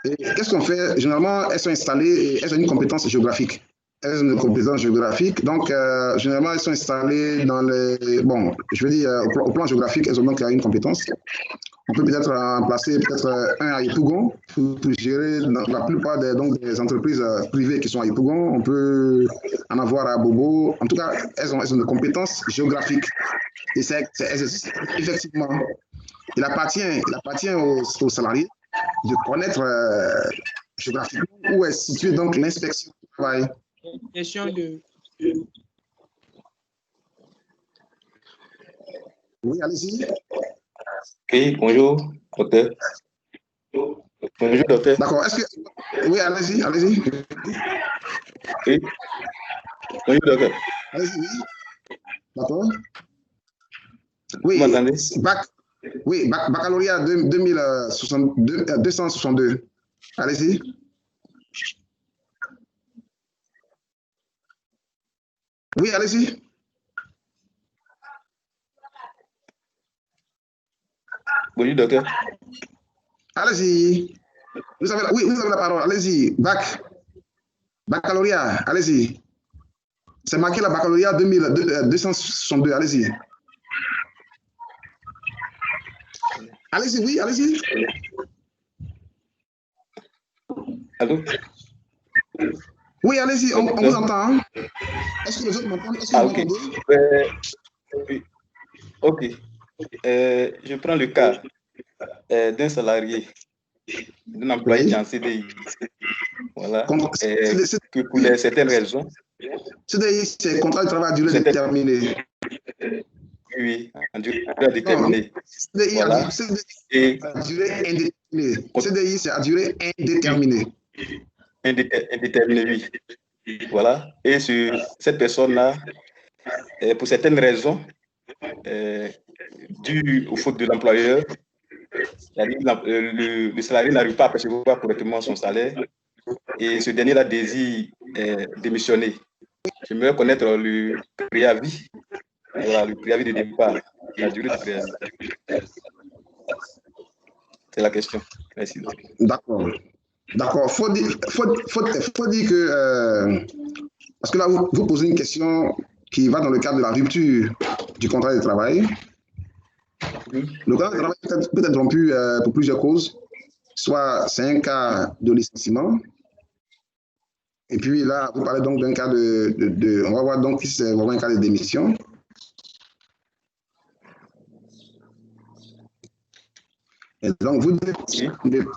Et qu'est-ce qu'on fait? Généralement, elles sont installées et elles ont une compétence géographique. Elles ont une compétence géographique. Donc, généralement, elles sont installées dans les... Bon, je veux dire, au plan géographique, elles ont donc une compétence. On peut peut-être en placer un à Yopougon pour gérer la plupart des entreprises privées qui sont à Yopougon. On peut en avoir à Bobo. En tout cas, elles ont des compétences géographiques. Et effectivement, il appartient aux salariés de connaître géographiquement où est située donc l'inspection du travail. Question de... Oui, allez-y. Oui, bonjour, docteur. Bonjour, docteur. D'accord. Oui, allez-y. Oui. Bonjour, docteur. Allez-y, oui. D'accord. Oui. Vous m'entendez? Oui, baccalauréat 262. Allez-y. Oui, allez-y. Bonjour, docteur. Allez-y. Vous avez la parole. Allez-y. Baccalauréat. Allez-y. C'est marqué la baccalauréat 262. Allez-y. Allez-y, oui, allez-y. Allô? Oui, allez-y, on vous entend. Hein? Est-ce que les autres m'entendent? Ok. Oui. Ok. Je prends le cas d'un salarié, d'un employé qui est en CDI. Voilà. Que pour certaines raisons. CDI, c'est contrat de travail à durée déterminée. Oui, en durée déterminée. Voilà. Et à durée indéterminée. CDI, c'est à durée indéterminée. Indéterminée, oui. Voilà. Et sur cette personne-là, pour certaines raisons, dues aux fautes de l'employeur, le salarié n'arrive pas à percevoir correctement son salaire et ce dernier-là désire démissionner. J'aimerais connaître le préavis. Voilà, le préavis de départ, la durée du préavis. C'est la question. Merci. D'accord. D'accord. Faut dire que parce que là, vous posez une question qui va dans le cadre de la rupture du contrat de travail. Le contrat de travail peut être rompu pour plusieurs causes. Soit c'est un cas de licenciement. Et puis là, vous parlez donc d'un cas on va voir donc si c'est vraiment un cas de démission. Et donc, vous ne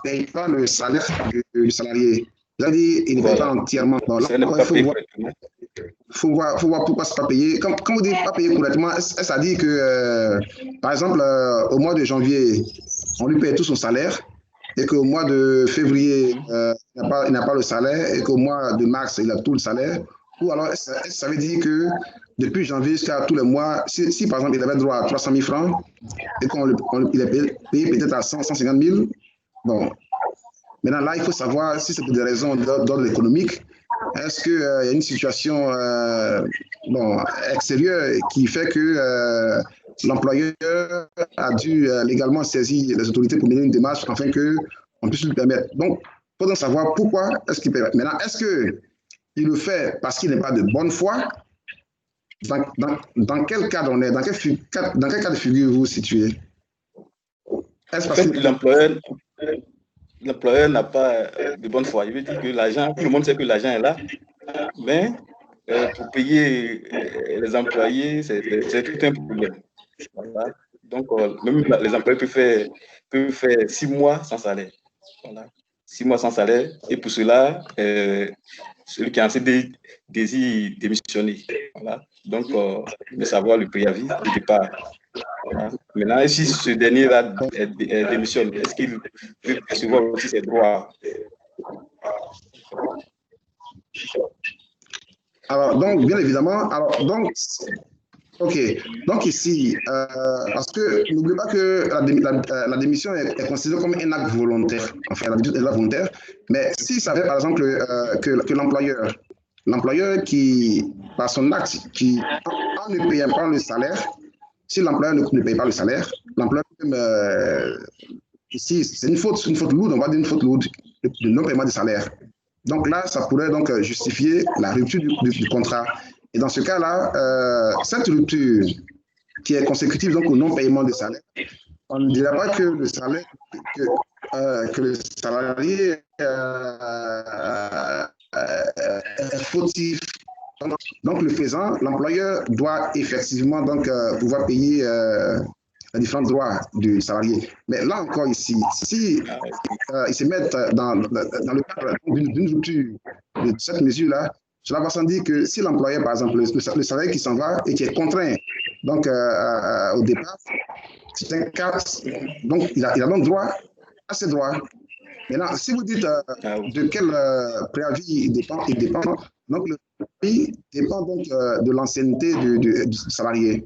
payez pas le salaire du salarié. Vous avez dit qu'il ne paye pas entièrement. Donc, là, il faut voir pourquoi ce n'est pas payé. Quand vous dites pas payé correctement, ça dit que, par exemple, au mois de janvier, on lui paye tout son salaire et qu'au mois de février, il n'a pas le salaire et qu'au mois de mars, il a tout le salaire. Ou alors, ça veut dire que depuis janvier jusqu'à tous les mois, si par exemple, il avait droit à 300 000 francs et qu'il est payé peut-être à 150 000, bon. Maintenant, là, il faut savoir si c'est pour des raisons d'ordre économique. Est-ce qu'il y a une situation extérieure qui fait que l'employeur a dû légalement saisir les autorités pour mener une démarche afin qu'on puisse lui permettre. Donc, il faut donc savoir pourquoi est-ce qu'il paye. Maintenant, est-ce qu'il le fait parce qu'il n'est pas de bonne foi? Dans quel cadre on est? Dans quel cas de figure vous vous situez? Est-ce parce que l'employeur n'a pas de bonne foi? Il veut dire que l'argent, tout le monde sait que l'argent est là, mais pour payer les employés, c'est tout un problème. Voilà. Donc, même les employés peuvent faire 6 mois sans salaire. Voilà. 6 mois sans salaire. Et pour cela, celui qui a en CDI désire démissionner. Voilà. Donc, il veut savoir le préavis de départ. Voilà. Maintenant, et si ce dernier-là démissionne, est-ce qu'il peut percevoir aussi ses droits? Alors, donc, bien évidemment, ok. Donc ici, parce que n'oubliez pas que la démission est considérée comme un acte volontaire. Enfin, la démission est volontaire. Mais s'il savait, par exemple, que l'employeur qui, par son acte, en ne payant pas le salaire, si l'employeur ne paye pas le salaire, l'employeur ici, c'est une faute lourde, on va dire une faute lourde de non-paiement du salaire. Donc là, ça pourrait donc justifier la rupture du contrat. Et dans ce cas-là, cette rupture qui est consécutive donc au non-paiement des salaires, on ne dirait pas que le salaire, que le salarié est fautif. Donc le faisant, l'employeur doit effectivement donc pouvoir payer les différents droits du salarié. Mais là encore ici, si ils se mettent dans le cadre d'une rupture de cette mesure-là, cela va sans dire que si l'employeur, par exemple, le salarié qui s'en va et qui est contraint donc, au départ, c'est un cas, donc il a donc droit à ses droits. Maintenant, si vous dites de quel préavis il dépend, donc le préavis dépend donc de l'ancienneté du salarié.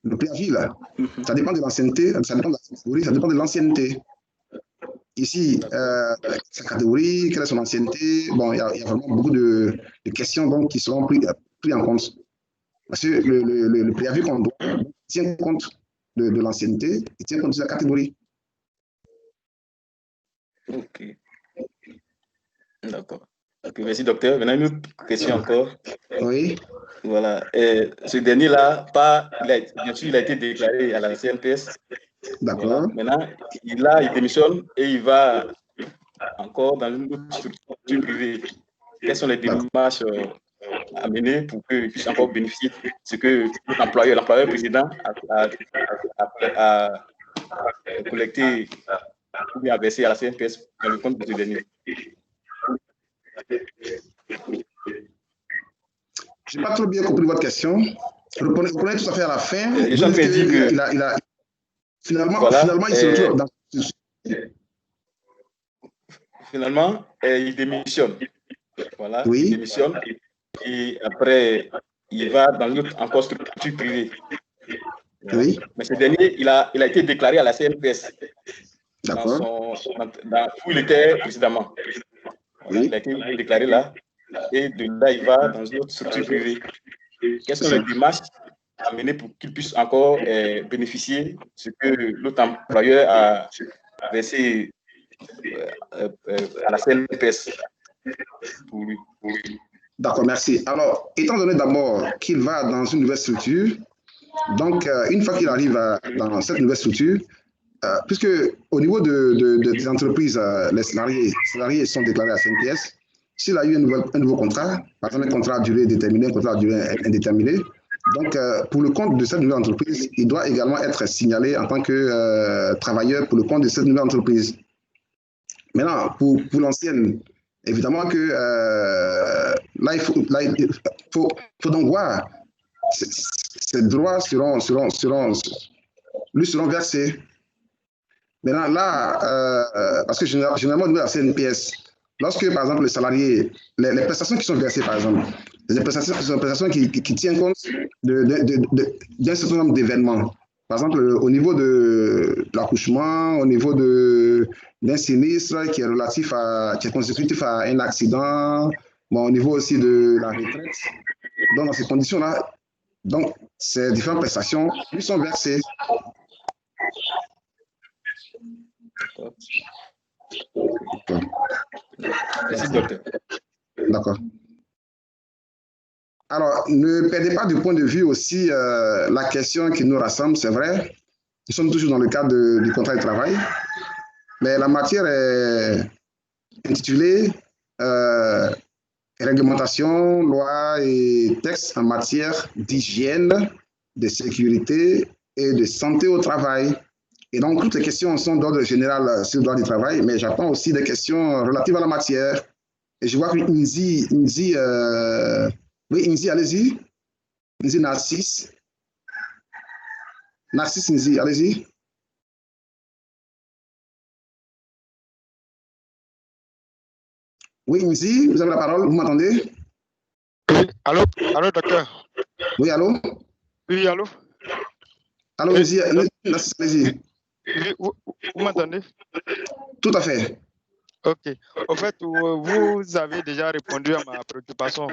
Le préavis, là, ça dépend de l'ancienneté, ça dépend de la catégorie, ça dépend de l'ancienneté. Ici, sa catégorie, quelle est son ancienneté? Bon, il y a vraiment beaucoup de questions donc, qui seront pris en compte. Parce que le préavis qu'on doit tient compte de l'ancienneté et tient compte de la catégorie. Ok. D'accord. Okay, merci, docteur. Maintenant, une autre question encore. Oui. Voilà. Ce dernier-là, bien sûr, il a été déclaré à la CNPS. D'accord. Voilà. Maintenant, il démissionne et il va encore dans une autre structure privée. quelles sont les démarches à mener pour qu'ils puissent encore bénéficier de ce que l'employeur précédent a collecté ou bien versé à la CNPS dans le compte de ce dernier. Je n'ai pas trop bien compris votre question. Reprenez tout à fait à la fin. Finalement, il se retrouve dans... Finalement, il démissionne. Voilà, oui. Il démissionne et après, il va dans une autre encore structure privée. Oui. Mais ce dernier, il a été déclaré à la CNPS D'accord. Où il était précédemment. Voilà, oui. Il a été déclaré là et de là, il va dans une autre structure privée. Quelles sont les démarches à mener pour qu'il puisse encore bénéficier de ce que l'autre employeur a versé à la CNPS pour lui. D'accord, merci. Alors, étant donné d'abord qu'il va dans une nouvelle structure, donc une fois qu'il arrive dans cette nouvelle structure, puisque au niveau des entreprises, les salariés sont déclarés à CNPS, s'il a eu un nouveau contrat, par exemple un contrat à durée déterminée, un contrat à durée indéterminée, donc pour le compte de cette nouvelle entreprise, il doit également être signalé en tant que travailleur pour le compte de cette nouvelle entreprise. Maintenant, pour l'ancienne, évidemment que là, il faut donc voir, ces droits lui seront versés. Maintenant, là, parce que généralement, nous, à la CNPS, lorsque, par exemple, le salarié, les prestations qui sont versées, par exemple, les prestations qui tiennent compte d'un certain nombre d'événements. Par exemple, au niveau de l'accouchement, au niveau d'un sinistre qui est consécutif à un accident, bon, au niveau aussi de la retraite. Donc, dans ces conditions-là, donc, ces différentes prestations lui sont versées. Merci, docteur. D'accord. Alors, ne perdez pas du point de vue aussi la question qui nous rassemble, c'est vrai. Nous sommes toujours dans le cadre du contrat de travail, mais la matière est intitulée réglementation, loi et textes en matière d'hygiène, de sécurité et de santé au travail. Et donc, toutes les questions sont d'ordre général sur le droit du travail, mais j'attends aussi des questions relatives à la matière. Et je vois que Inzi, oui, Inzi, allez-y. Inzi Narcisse. Narcisse Inzi, allez-y. Oui, Inzi, vous avez la parole, vous m'entendez? Oui, allô, docteur. Oui, allô? Oui, allô? Allô, Inzi, Narcisse, allez-y. Oui, vous m'entendez? Tout à fait. Ok. En fait, vous avez déjà répondu à ma préoccupation.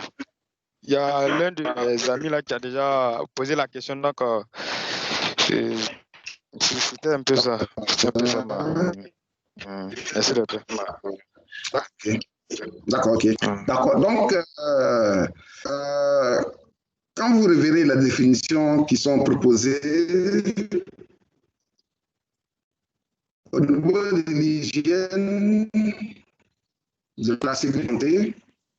Il y a l'un de mes amis là qui a déjà posé la question, donc c'était un peu ça. Merci, docteur. Ok. D'accord, ok. D'accord. Donc, quand vous reverrez les définitions qui sont proposées, au niveau de l'hygiène, de la sécurité,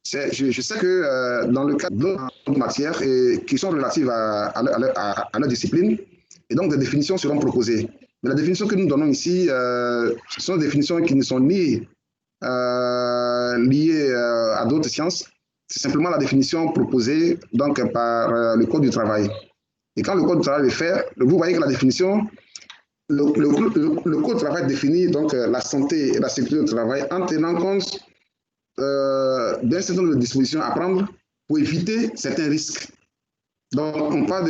je sais que dans le cadre d'autres matières qui sont relatives à leur discipline, et donc des définitions seront proposées. Mais la définition que nous donnons ici, ce sont des définitions qui ne sont ni liées à d'autres sciences, c'est simplement la définition proposée donc, par le Code du travail. Et quand le Code du travail est fait, vous voyez que la définition, le Code du travail définit donc la santé et la sécurité au travail en tenant compte d'un certain nombre de dispositions à prendre pour éviter certains risques. Donc, on parle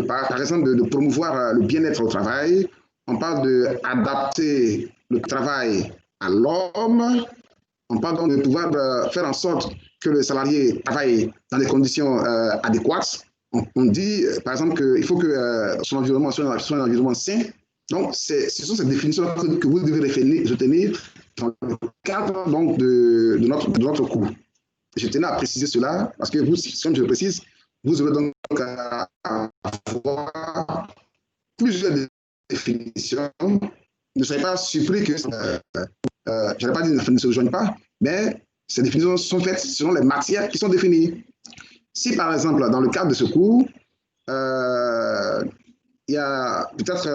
par exemple de promouvoir le bien-être au travail, on parle d'adapter le travail à l'homme, on parle donc de pouvoir faire en sorte que le salarié travaille dans des conditions adéquates. On dit, par exemple, qu'il faut que son environnement soit un environnement sain. Donc, ce sont ces définitions que vous devez retenir dans le cadre donc, de notre cours. Je tenais à préciser cela parce que vous, comme je le précise, vous aurez donc à avoir plusieurs définitions. Ne soyez pas surpris que, je n'ai pas dit que ne se rejoignent pas, mais Ces définitions sont faites selon les matières qui sont définies. Si, par exemple, dans le cadre de ce cours, il y a peut-être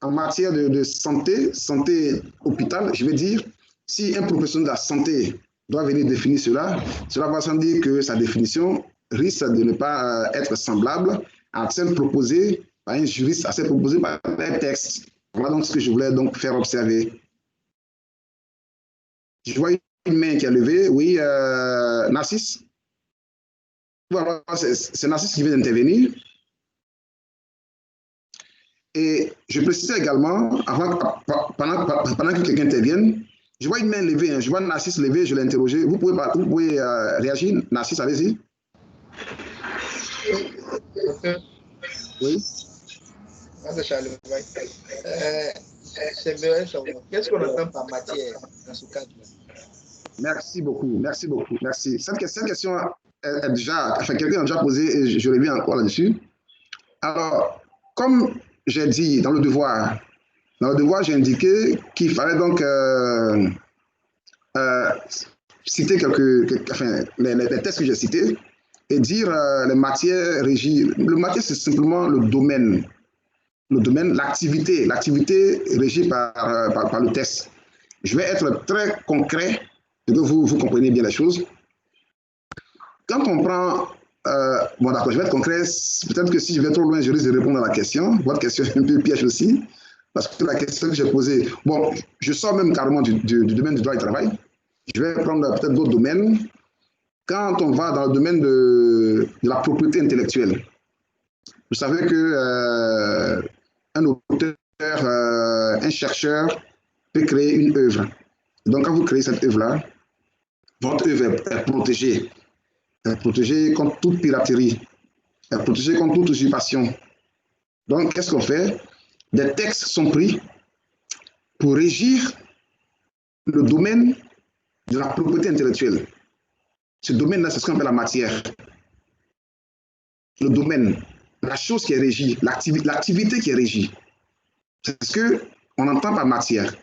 en matière de santé, santé hôpital, je vais dire, si un professionnel de la santé doit venir définir cela, cela va sans dire que sa définition risque de ne pas être semblable à celle proposée par un juriste, à celle proposée par un texte. Voilà donc ce que je voulais donc faire observer. Je vois une main qui est levée. Oui, Narcisse. Voilà, c'est Narcisse qui vient d'intervenir. Et je précisais également, pendant que quelqu'un intervienne, je vois une main levée, hein, je vois Narcisse lever, je l'ai interrogé. Vous pouvez réagir, Narcisse, allez-y. Oui. Qu'est-ce qu'on entend par matière dans ce cadre-là? Merci beaucoup, merci beaucoup, merci. Cette question est déjà, enfin, quelqu'un a déjà posé et je reviens encore là-dessus. Alors, comme j'ai dit dans le devoir, j'ai indiqué qu'il fallait donc citer les textes que j'ai cités et dire les matières régies. Le matière, c'est simplement le domaine, l'activité régie par le test. Je vais être très concret pour que vous compreniez bien les choses. Quand on prend bon, d'accord, je vais être concret. Peut-être que si je vais trop loin, je risque de répondre à la question. Votre question est un peu piège aussi, parce que la question que j'ai posée, bon, je sors même carrément du domaine du droit du travail. Je vais prendre peut-être d'autres domaines. Quand on va dans le domaine de la propriété intellectuelle, vous savez que un auteur, un chercheur peut créer une œuvre. Donc, quand vous créez cette œuvre-là, votre œuvre est protégée. Protégé contre toute piraterie, protégé contre toute usurpation. Donc, qu'est-ce qu'on fait? Des textes sont pris pour régir le domaine de la propriété intellectuelle. Ce domaine-là, c'est ce qu'on appelle la matière. Le domaine, la chose qui est régie, l'activité qui est régie. C'est ce qu'on entend par matière.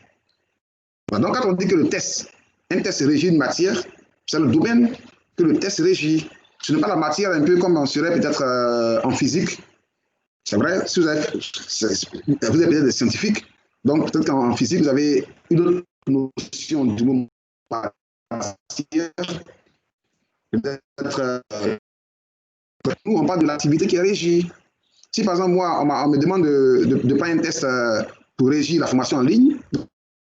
Donc, quand on dit que un test régit une matière, c'est le domaine que le test régit. Ce n'est pas la matière un peu comme on serait peut-être en physique. C'est vrai, si vous êtes peut-être des scientifiques, donc peut-être qu'en physique, vous avez une autre notion du mot matière. Peut-être nous, on parle de l'activité qui est régie. Si par exemple, moi, on me demande de prendre un test pour régir la formation en ligne,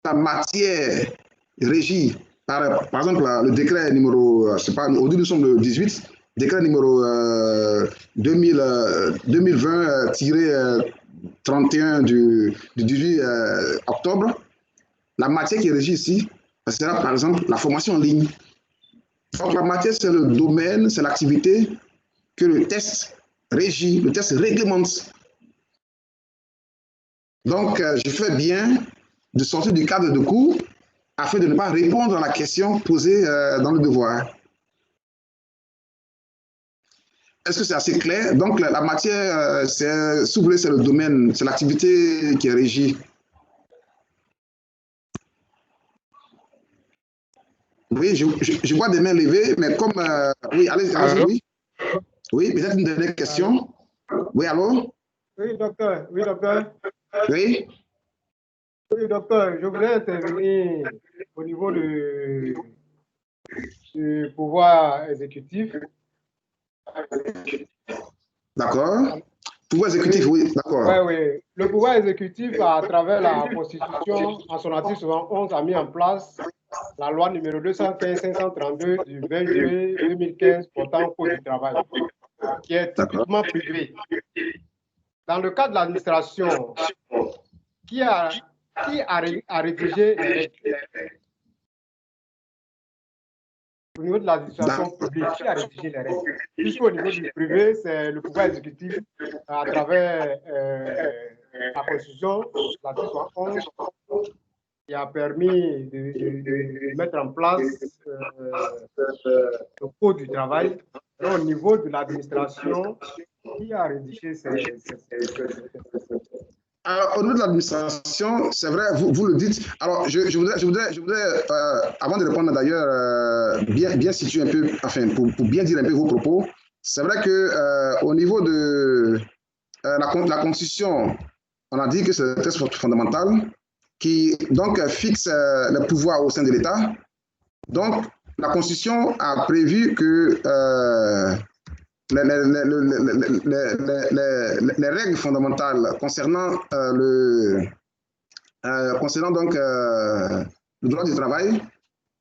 la matière régie par exemple, le décret numéro, je sais pas, aujourd'hui nous sommes le 18, décret numéro 2020-31 du 18 octobre, la matière qui est régie ici, sera par exemple la formation en ligne. Donc la matière, c'est le domaine, c'est l'activité que le test régit, le test réglemente. Donc, je fais bien de sortir du cadre de cours afin de ne pas répondre à la question posée dans le devoir. Est-ce que c'est assez clair? Donc, la matière, c'est le domaine, c'est l'activité qui est régie. Oui, je vois des mains levées, mais comme... oui, allez-y, oui. Oui, peut-être une dernière question. Oui, allô? Oui, docteur. Oui, docteur. Oui? Oui, docteur, je voulais intervenir au niveau du pouvoir exécutif. D'accord. Pouvoir exécutif, oui, d'accord. Oui, oui. Le pouvoir exécutif, à travers la Constitution, en son article 71, a mis en place la loi numéro 215-532 du 20 juillet 2015 portant au code du travail, qui est typiquement privé. Dans le cas de l'administration, qui a rédigé les règles? Au niveau de l'administration publique, qui a rédigé les règles? Puisqu'au niveau du privé, c'est le pouvoir exécutif à travers la Constitution, l'article 71, qui a permis de mettre en place le code du travail. Alors, au niveau de l'administration, qui a rédigé ces Alors, au niveau de l'administration, c'est vrai, vous le dites. Alors, je voudrais avant de répondre d'ailleurs, bien situer un peu, enfin, pour bien dire un peu vos propos, c'est vrai que au niveau de la Constitution, on a dit que c'est un texte fondamental qui donc fixe le pouvoir au sein de l'État. Donc, la Constitution a prévu que les règles fondamentales concernant donc le droit du travail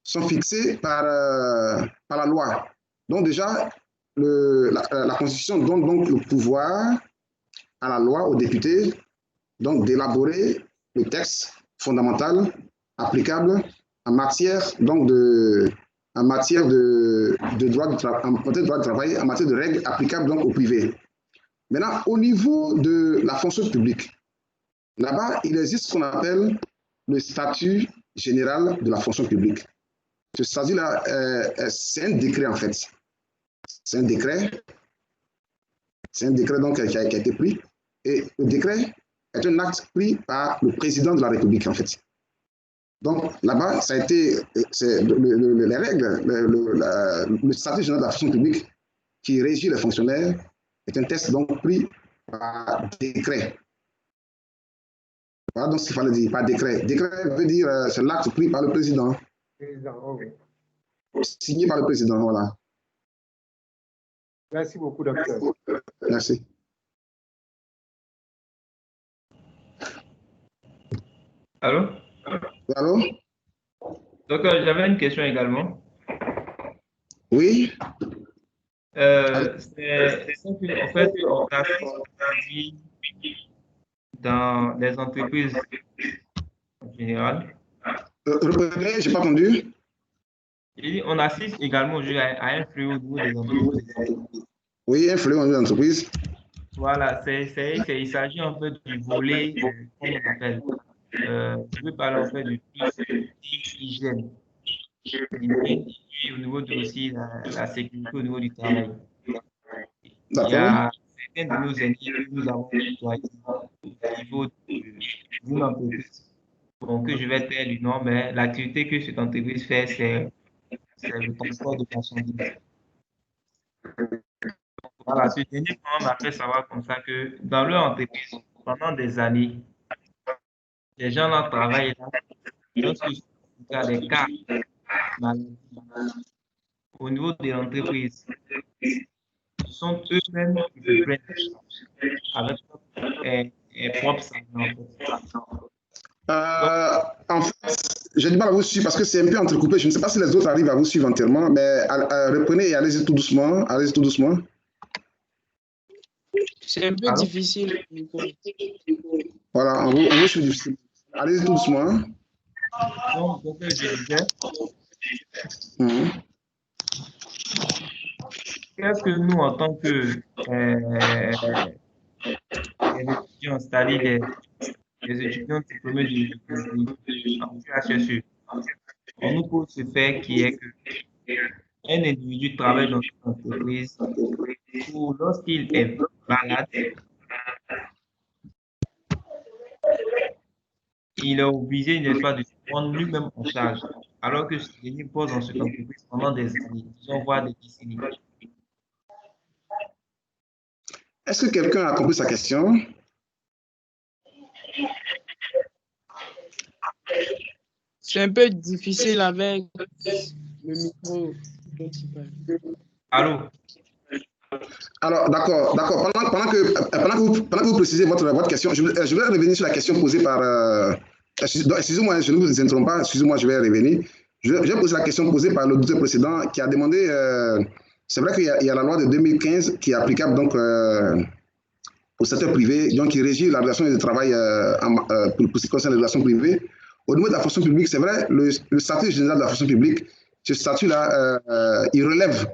sont fixées par la loi. Donc déjà, la Constitution donne donc le pouvoir à la loi, aux députés, donc d'élaborer le texte fondamental applicable en matière donc de droit du travail, en matière de règles applicables donc au privé. Maintenant, au niveau de la fonction publique, là-bas, il existe ce qu'on appelle le statut général de la fonction publique. Ce statut-là, c'est un décret en fait. C'est un décret donc qui a été pris. Et le décret est un acte pris par le président de la République en fait. Donc là-bas, ça a été les règles, le statut général de la fonction publique qui régit les fonctionnaires est un texte donc pris par décret. Voilà donc ce qu'il fallait dire, par décret. Décret veut dire c'est l'acte pris par le président. Signé par le président, voilà. Merci beaucoup, docteur. Merci. Allô? Allô? Donc, j'avais une question également. Oui. C'est qu'en fait, on assiste dans les entreprises en général. Reprenez, je n'ai pas entendu. On assiste également à un fléau au niveau des entreprises. Oui, un fléau au niveau des entreprises. Voilà, il s'agit en fait du volet, comment on appelle, je veux parler en fait du hygiène. Au niveau de aussi la sécurité au niveau du travail. Il y a certains de nos aînés que nous avons côtoyés au niveau d'une entreprise. Donc, je vais taire du nom, mais l'activité que cette entreprise fait, c'est le transport de marchandises. Voilà, ce dernier point m'a fait savoir comme ça que dans leur entreprise, pendant des années, les gens là travaillent là, lorsque il y a des cas maladie au niveau de l'entreprise, ce sont eux-mêmes qui se prennent avec leur propre salaire. En fait, j'ai du mal à vous suivre parce que c'est un peu entrecoupé. Je ne sais pas si les autres arrivent à vous suivre entièrement, mais reprenez et allez-y tout doucement. Allez-y tout doucement. C'est un peu difficile. Voilà, on vous suit difficile. Allez-y tout doucement. Donc, je disais, qu'est-ce que nous, en tant que étudiants, c'est-à-dire les étudiants diplômés en HSE, on nous pose ce fait qui est qu'un individu travaille dans une entreprise où lorsqu'il est malade, il est obligé, n'est-ce pas, de se prendre lui-même en charge, alors que ce dernier pose dans cette entreprise pendant des années, disons voire des décennies. Est-ce que quelqu'un a compris sa question? C'est un peu difficile avec le micro principal. Allô? Alors, d'accord. Pendant que vous précisez votre question, je vais revenir sur la question posée par... excusez-moi, je ne vous interromps pas. Excusez-moi, je vais revenir. Je vais poser la question posée par l'auditeur précédent qui a demandé... c'est vrai qu'il y a la loi de 2015 qui est applicable donc, au secteur privé, donc qui régit la relation de travail pour ce qui concerne les relations privées. Au niveau de la fonction publique, c'est vrai, le statut général de la fonction publique, ce statut-là, il relève,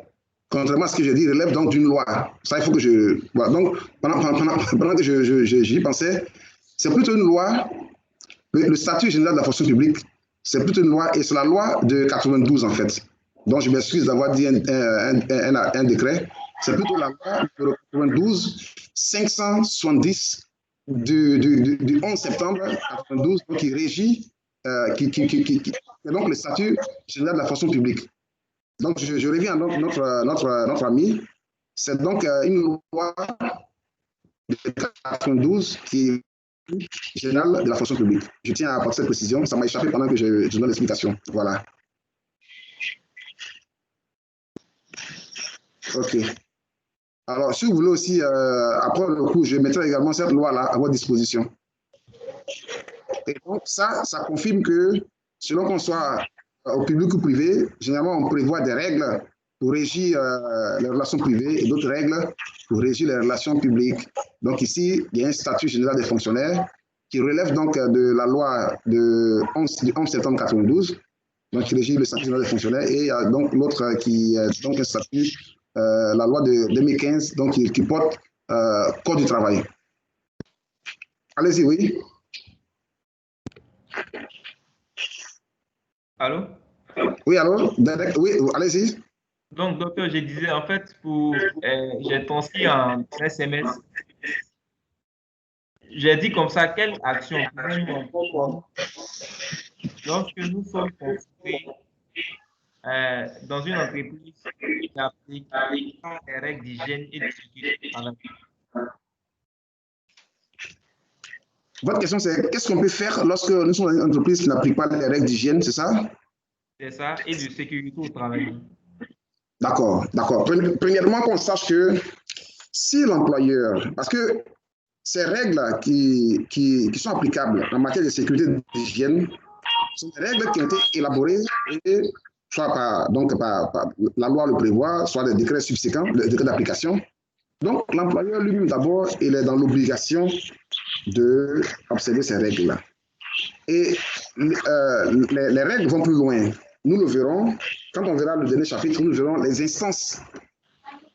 contrairement à ce que j'ai dit, il relève donc d'une loi. Ça, il faut que je... Voilà. Donc, pendant que j'y pensais, c'est plutôt une loi, le statut général de la fonction publique, c'est plutôt une loi, et c'est la loi de 92, en fait. Donc, je m'excuse d'avoir dit un décret. C'est plutôt la loi de 92, 570 du 11 septembre 1992 qui régit, donc le statut général de la fonction publique. Donc, je reviens à notre ami. C'est donc une loi de 1992 qui est générale de la fonction publique. Je tiens à apporter cette précision. Ça m'a échappé pendant que je donne l'explication. Voilà. OK. Alors, si vous voulez aussi, après le coup, je mettrai également cette loi-là à votre disposition. Et donc, ça confirme que, selon qu'on soit au public ou privé, généralement, on prévoit des règles pour régir les relations privées et d'autres règles pour régir les relations publiques. Donc ici, il y a un statut général des fonctionnaires qui relève donc de la loi du 11 septembre 1992, donc qui régit le statut général des fonctionnaires, et il y a donc l'autre qui est donc un statut, la loi de 2015, donc qui porte Code du travail. Allez-y, oui. Allô? Oui, allô? Oui, allez-y. Donc, docteur, je disais, en fait, j'ai pensé en SMS. J'ai dit comme ça, quelle action pouvons-nous entreprendre lorsque nous sommes constitués dans une entreprise qui applique les règles d'hygiène et de sécurité au travail? Votre question, c'est qu'est-ce qu'on peut faire lorsque nous sommes dans une entreprise qui n'applique pas les règles d'hygiène, c'est ça? C'est ça, et de sécurité au travail. D'accord, d'accord. Premièrement, qu'on sache que si l'employeur, parce que ces règles qui sont applicables en matière de sécurité et d'hygiène sont des règles qui ont été élaborées et soit par la loi le prévoit, soit des décrets subséquents, des décrets d'application. Donc, l'employeur lui-même, d'abord, il est dans l'obligation d'observer ces règles-là. Et les règles vont plus loin. Nous le verrons, quand on verra le dernier chapitre, nous verrons les instances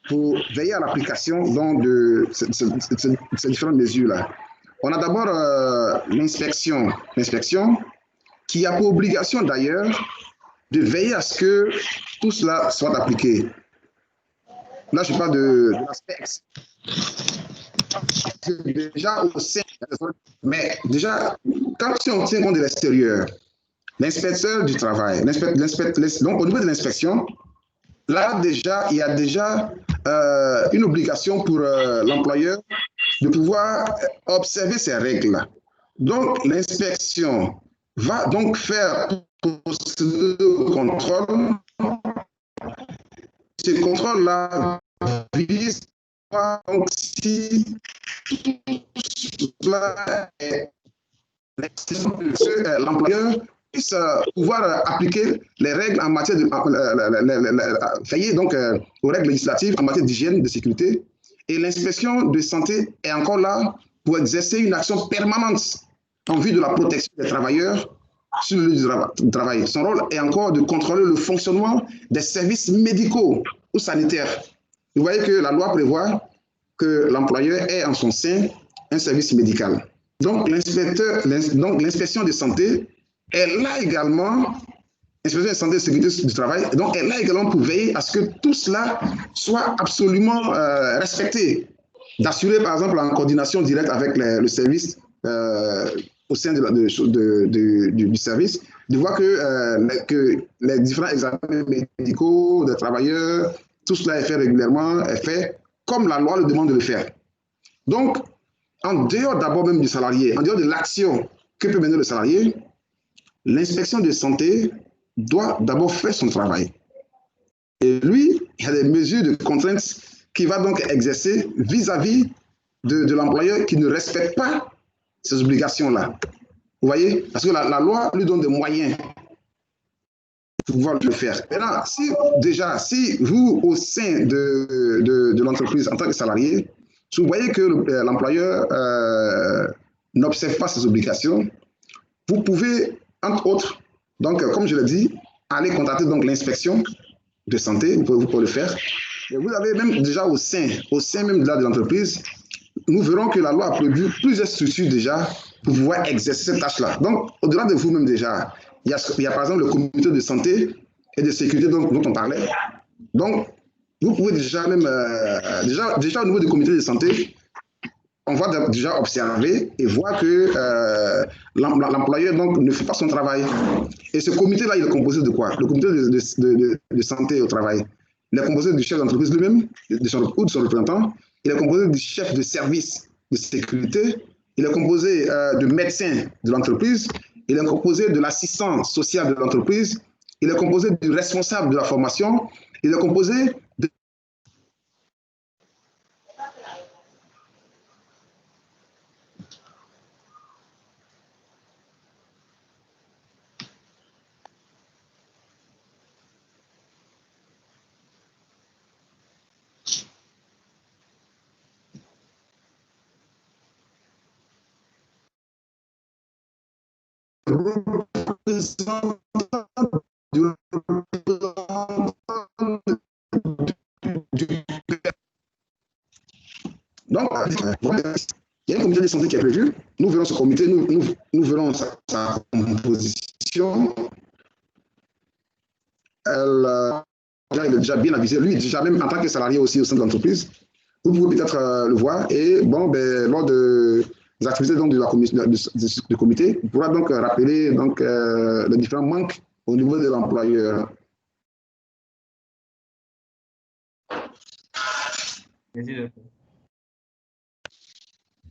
pour veiller à l'application de ces différentes mesures-là. On a d'abord l'inspection qui a pour obligation d'ailleurs de veiller à ce que tout cela soit appliqué. Là, je parle de l'aspect déjà au sein, mais déjà, si on tient compte de l'extérieur, l'inspecteur du travail, donc au niveau de l'inspection, là déjà, il y a déjà une obligation pour l'employeur de pouvoir observer ces règles-là. Donc, l'inspection va donc faire le contrôle. Ce contrôle-là vise donc si l'employeur puisse pouvoir appliquer les règles en matière de veiller donc aux règles législatives en matière d'hygiène, de sécurité. Et l'inspection de santé est encore là pour exercer une action permanente en vue de la protection des travailleurs sur le lieu du travail. Son rôle est encore de contrôler le fonctionnement des services médicaux ou sanitaires. Vous voyez que la loi prévoit que l'employeur ait en son sein un service médical. Donc, l'inspection de santé est là également, l'inspection de santé et de sécurité du travail, donc elle est là également pour veiller à ce que tout cela soit absolument respecté. D'assurer, par exemple, en coordination directe avec le service au sein du service, de voir que les différents examens médicaux des travailleurs, tout cela est fait régulièrement, est fait comme la loi le demande de le faire. Donc, en dehors d'abord même du salarié, en dehors de l'action que peut mener le salarié, l'inspection de santé doit d'abord faire son travail. Et lui, il y a des mesures de contraintes qu'il va donc exercer vis-à-vis de l'employeur qui ne respecte pas ces obligations-là. Vous voyez? Parce que la loi lui donne des moyens pour pouvoir le faire. Maintenant, si vous, au sein de l'entreprise, en tant que salarié, si vous voyez que l'employeur n'observe pas ses obligations, vous pouvez, entre autres, donc, comme je l'ai dit, aller contacter l'inspection de santé, vous pouvez le faire. Et vous avez même déjà au sein même de l'entreprise, nous verrons que la loi a prévu plusieurs structures déjà pour pouvoir exercer cette tâche-là. Donc, au-delà de vous-même déjà, il y a par exemple le comité de santé et de sécurité dont on parlait. Donc, vous pouvez déjà même, déjà au niveau du comité de santé, on va déjà observer et voir que l'employeur donc ne fait pas son travail. Et ce comité-là, il est composé de quoi? Le comité de santé au travail. Il est composé du chef d'entreprise lui-même, ou de son représentant. Il est composé du chef de service de sécurité. Il est composé de médecins de l'entreprise. Il est composé de l'assistant social de l'entreprise. Il est composé du responsable de la formation. Il est composé de donc, il y a un comité de santé qui est prévu. Nous verrons ce comité, nous verrons sa composition. Il est déjà bien avisé. Lui, déjà même en tant que salarié aussi au sein de l'entreprise. Vous pouvez peut-être le voir. Et bon, lors des activités donc, du comité, il pourra donc rappeler donc, les différents manques au niveau de l'employeur.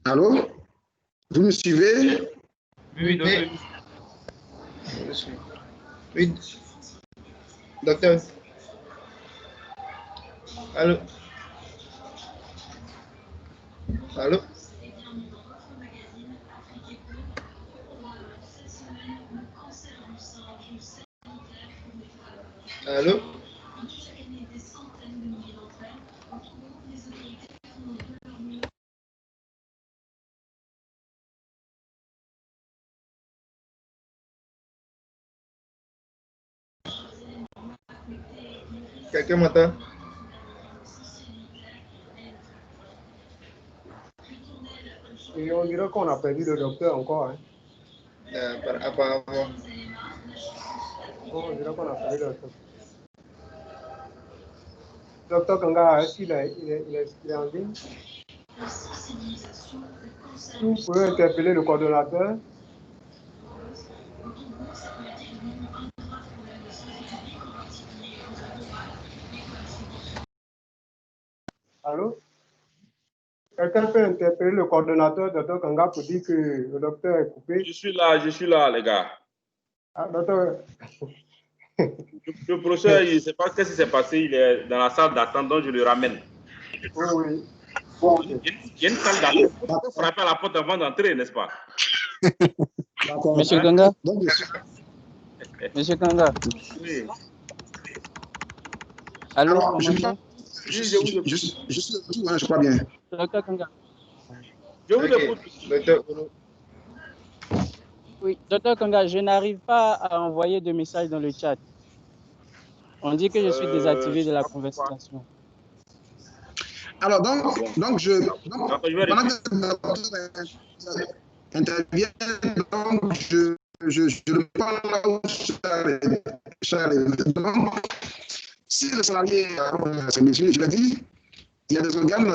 Allô? Vous me suivez? Oui, docteur. Oui, docteur. Allô? Allô? Allô? Quelqu'un m'entend? Et on dirait qu'on a perdu le docteur encore. Hein. Apparemment. On dirait qu'on a perdu le docteur. Docteur Kanga, est-ce qu'il est en ligne? Vous pouvez interpeller le coordonnateur. Allô? Quelqu'un peut interpeller le coordonnateur, docteur Kanga, pour dire que le docteur est coupé. Je suis là, les gars. Ah, docteur. Le professeur, il ne sait pas ce qui s'est passé, il est dans la salle d'attente, donc je le ramène. Oui. Il y a une salle d'attente, il faut frapper à la porte avant d'entrer, n'est-ce pas? Monsieur Kanga. Monsieur Kanga. Oui. Allô? Alors, je crois bien. Docteur Kanga. Je vous écoute. Oui, docteur Kanga, je n'arrive pas à envoyer de messages dans le chat. On dit que je suis désactivé de la conversation. Alors, pendant que le docteur intervient, donc je le parle là où Charles. Donc, si le salarié, je l'ai dit, il y a des organes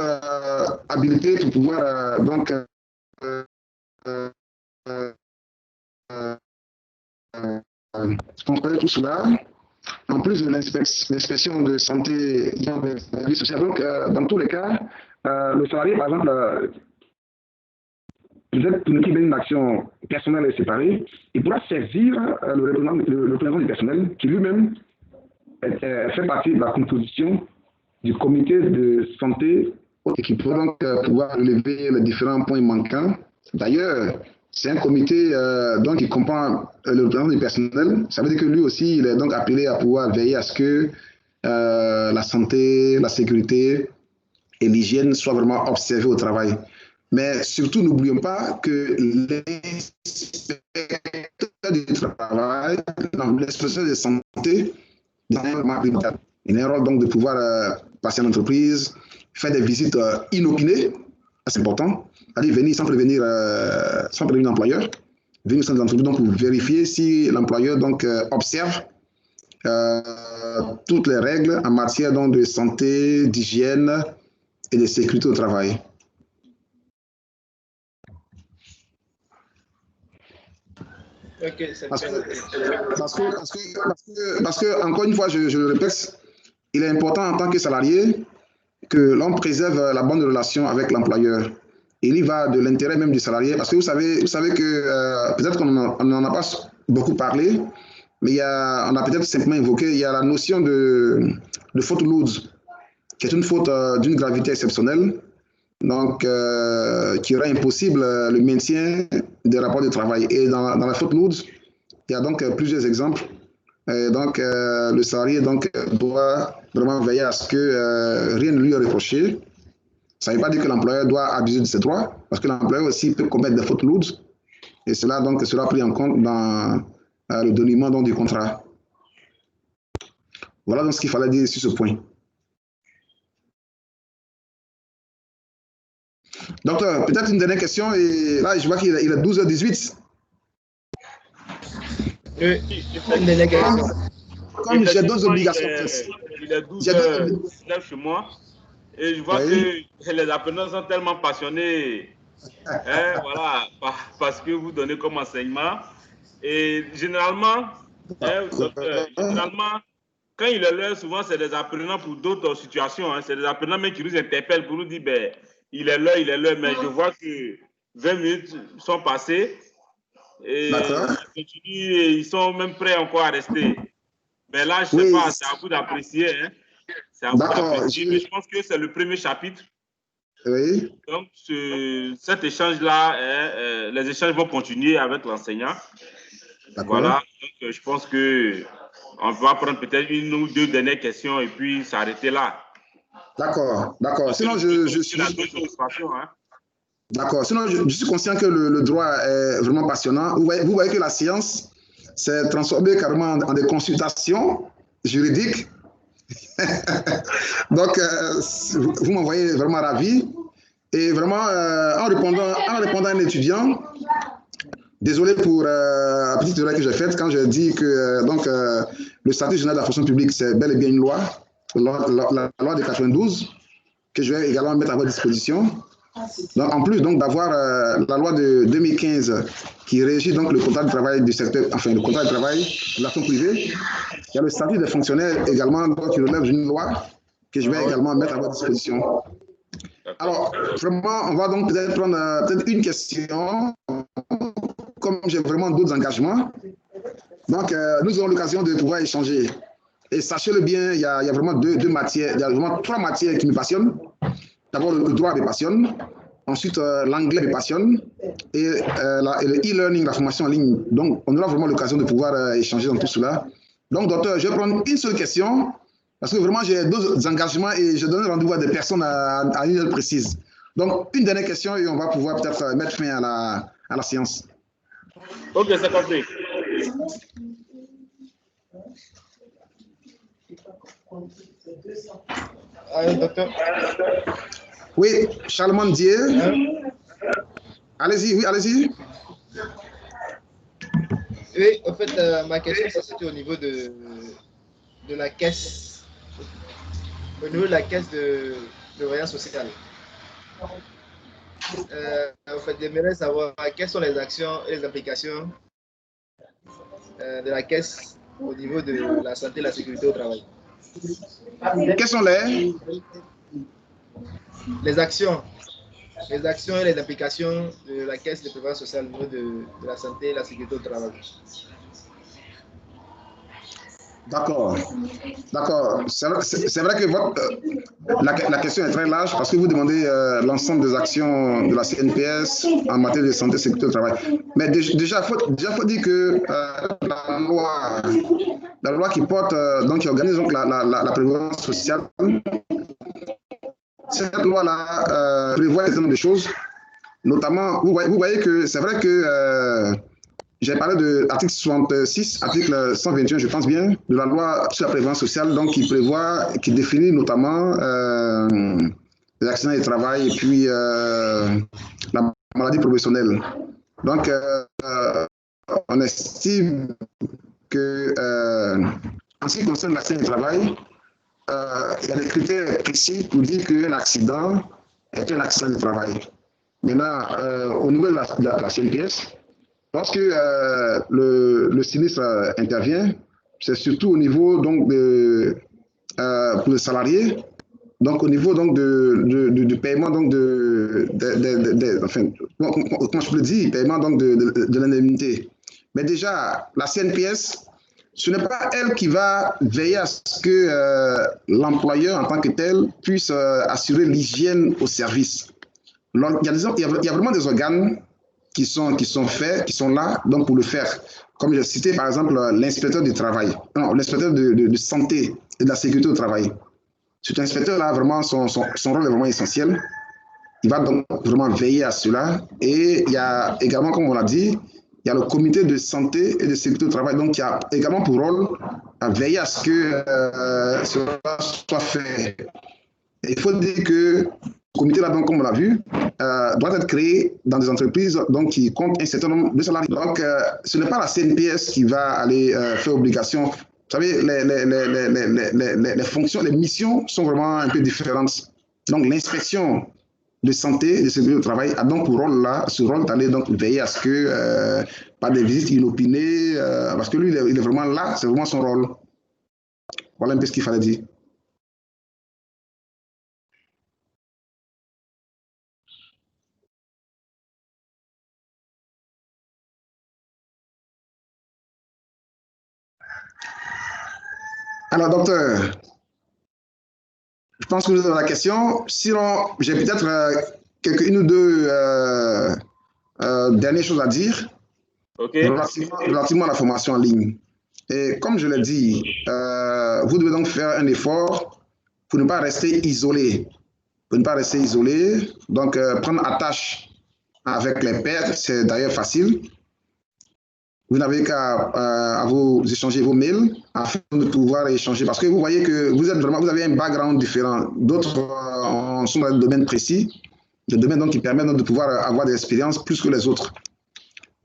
habilités pour pouvoir contrôler tout cela. En plus de l'inspection de santé sociale. Donc, dans tous les cas, le salarié, par exemple, peut-être pour une action personnelle et séparée, il pourra saisir le représentant du personnel qui lui-même fait partie de la composition du comité de santé et qui pourra donc pouvoir relever les différents points manquants. D'ailleurs, c'est un comité donc, qui comprend le représentant du personnel. Ça veut dire que lui aussi, il est donc appelé à pouvoir veiller à ce que la santé, la sécurité et l'hygiène soient vraiment observées au travail. Mais surtout, n'oublions pas que l'inspecteur du travail, l'inspecteur de santé, il a un rôle donc de pouvoir passer en entreprise, faire des visites inopinées, c'est important. Aller venir sans prévenir l'employeur, venir sans l'entreprise donc pour vérifier si l'employeur donc observe toutes les règles en matière donc de santé, d'hygiène et de sécurité au travail. Ok, c'est Parce bien. que, encore une fois, je le répète, il est important en tant que salarié que l'on préserve la bonne relation avec l'employeur. Il y va de l'intérêt même du salarié, parce que vous savez que peut-être qu'on n'en a pas beaucoup parlé, mais on a peut-être simplement évoqué, il y a la notion de faute lourde, qui est une faute d'une gravité exceptionnelle, donc qui rend impossible le maintien des rapports de travail. Et dans la faute lourde, il y a donc plusieurs exemples. Donc, le salarié doit vraiment veiller à ce que rien ne lui est reproché. Ça ne veut pas dire que l'employeur doit abuser de ses droits, parce que l'employeur aussi peut commettre des fautes lourdes, et cela sera pris en compte dans le dénouement du contrat. Voilà donc ce qu'il fallait dire sur ce point. Docteur, peut-être une dernière question, et là je vois qu'il est 12h18. Une dernière question. Comme j'ai d'autres obligations. Il est 12h chez moi. Et je vois que les apprenants sont tellement passionnés, hein, voilà, parce que vous donnez comme enseignement. Et généralement, quand il est l'heure, souvent c'est des apprenants pour d'autres situations. Hein, c'est des apprenants même qui nous interpellent pour nous dire, ben, il est l'heure. Mais je vois que 20 minutes sont passées et ils sont même prêts encore à rester. Mais là, je ne sais pas, c'est à vous d'apprécier. Hein. C'est à vous d'apprécier, mais je pense que c'est le premier chapitre. Oui. Donc, cet échange-là, les échanges vont continuer avec l'enseignant. Voilà. Donc, je pense qu'on va prendre peut-être une ou deux dernières questions et puis s'arrêter là. D'accord. Sinon, je suis... Hein. D'accord. Sinon, je suis conscient que le droit est vraiment passionnant. Vous voyez que la science s'est transformée carrément en des consultations juridiques. Donc, vous m'envoyez vraiment ravi. Et vraiment, en répondant à un étudiant, désolé pour la petite erreur que j'ai faite quand j'ai dit que le statut général de la fonction publique, c'est bel et bien une loi, la loi de 92, que je vais également mettre à votre disposition. Donc, en plus d'avoir la loi de 2015 qui régit donc le contrat de travail du secteur, enfin le contrat de travail de la fonction privée, il y a le statut des fonctionnaires également qui relève d'une loi que je vais également mettre à votre disposition. Alors, vraiment, on va donc peut-être prendre une question, comme j'ai vraiment d'autres engagements. Donc, nous aurons l'occasion de pouvoir échanger. Et sachez-le bien, il y a vraiment deux matières, il y a vraiment trois matières qui me passionnent. D'abord, le droit me passionne. Ensuite, l'anglais me passionne. Et le e-learning, la formation en ligne. Donc, on aura vraiment l'occasion de pouvoir échanger dans tout cela. Donc, docteur, je vais prendre une seule question. Parce que vraiment, j'ai d'autres engagements et je donne rendez-vous à des personnes à une heure précise. Donc, une dernière question et on va pouvoir peut-être mettre fin à la séance. Ok, c'est compris. Docteur. Oui, Charles Mandier. Allez-y, oui, allez-y. Oui, en fait, ma question, ça c'était au niveau de la caisse. Au niveau de la caisse de voyage social. En fait, j'aimerais savoir quelles sont les actions et les applications de la caisse au niveau de la santé et la sécurité au travail. Quelles sont les actions et les applications de la caisse de prévoyance sociale au niveau de la santé et la sécurité au travail? D'accord. C'est vrai que la question est très large parce que vous demandez l'ensemble des actions de la CNPS en matière de santé et sécurité au travail. Mais déjà, faut dire que la loi qui porte, donc qui organise donc la prévoyance sociale, cette loi-là prévoit un certain nombre de choses. Notamment, vous voyez que c'est vrai que j'ai parlé de l'article 66, article 121, je pense bien, de la loi sur la prévoyance sociale, donc qui définit notamment les accidents de travail et puis la maladie professionnelle. Donc, on estime que en ce qui concerne l'accident de travail, il y a des critères précis pour dire qu'un accident est un accident de travail. Maintenant, au niveau de la CNPS, lorsque le sinistre intervient, c'est surtout au niveau donc, pour les salariés, donc au niveau donc, du paiement donc, enfin, comment je peux le dire, paiement donc, de l'indemnité. Mais déjà, la CNPS, ce n'est pas elle qui va veiller à ce que l'employeur en tant que tel puisse assurer l'hygiène au service. Il y a vraiment des organes qui sont faits, qui sont là donc pour le faire. Comme j'ai cité par exemple l'inspecteur du travail, non, l'inspecteur de santé et de la sécurité au travail. Cet inspecteur-là, vraiment, son rôle est vraiment essentiel. Il va donc vraiment veiller à cela. Et il y a également, comme on l'a dit, il y a le comité de santé et de sécurité au travail, donc qui a également pour rôle à veiller à ce que cela soit fait. Et il faut dire que ce comité-là, donc, comme on l'a vu, doit être créé dans des entreprises donc, qui comptent un certain nombre de salariés. Donc, ce n'est pas la CNPS qui va aller faire obligation. Vous savez, les fonctions, les missions sont vraiment un peu différentes. Donc, l'inspection de santé et de sécurité au travail a donc pour rôle là, ce rôle d'aller donc veiller à ce que pas des visites inopinées, parce que lui, il est vraiment là, c'est vraiment son rôle. Voilà un peu ce qu'il fallait dire. Alors, docteur, je pense que vous avez la question. Sinon, j'ai peut-être une ou deux dernières choses à dire relativement à la formation en ligne. Et comme je l'ai dit, vous devez donc faire un effort pour ne pas rester isolé. Pour ne pas rester isolé, donc prendre attache avec les pairs, c'est d'ailleurs facile. Vous n'avez qu'à vous échanger vos mails afin de pouvoir échanger. Parce que vous voyez que vous avez un background différent. D'autres sont dans des domaines précis, des domaines donc, qui permettent donc, de pouvoir avoir des expériences plus que les autres.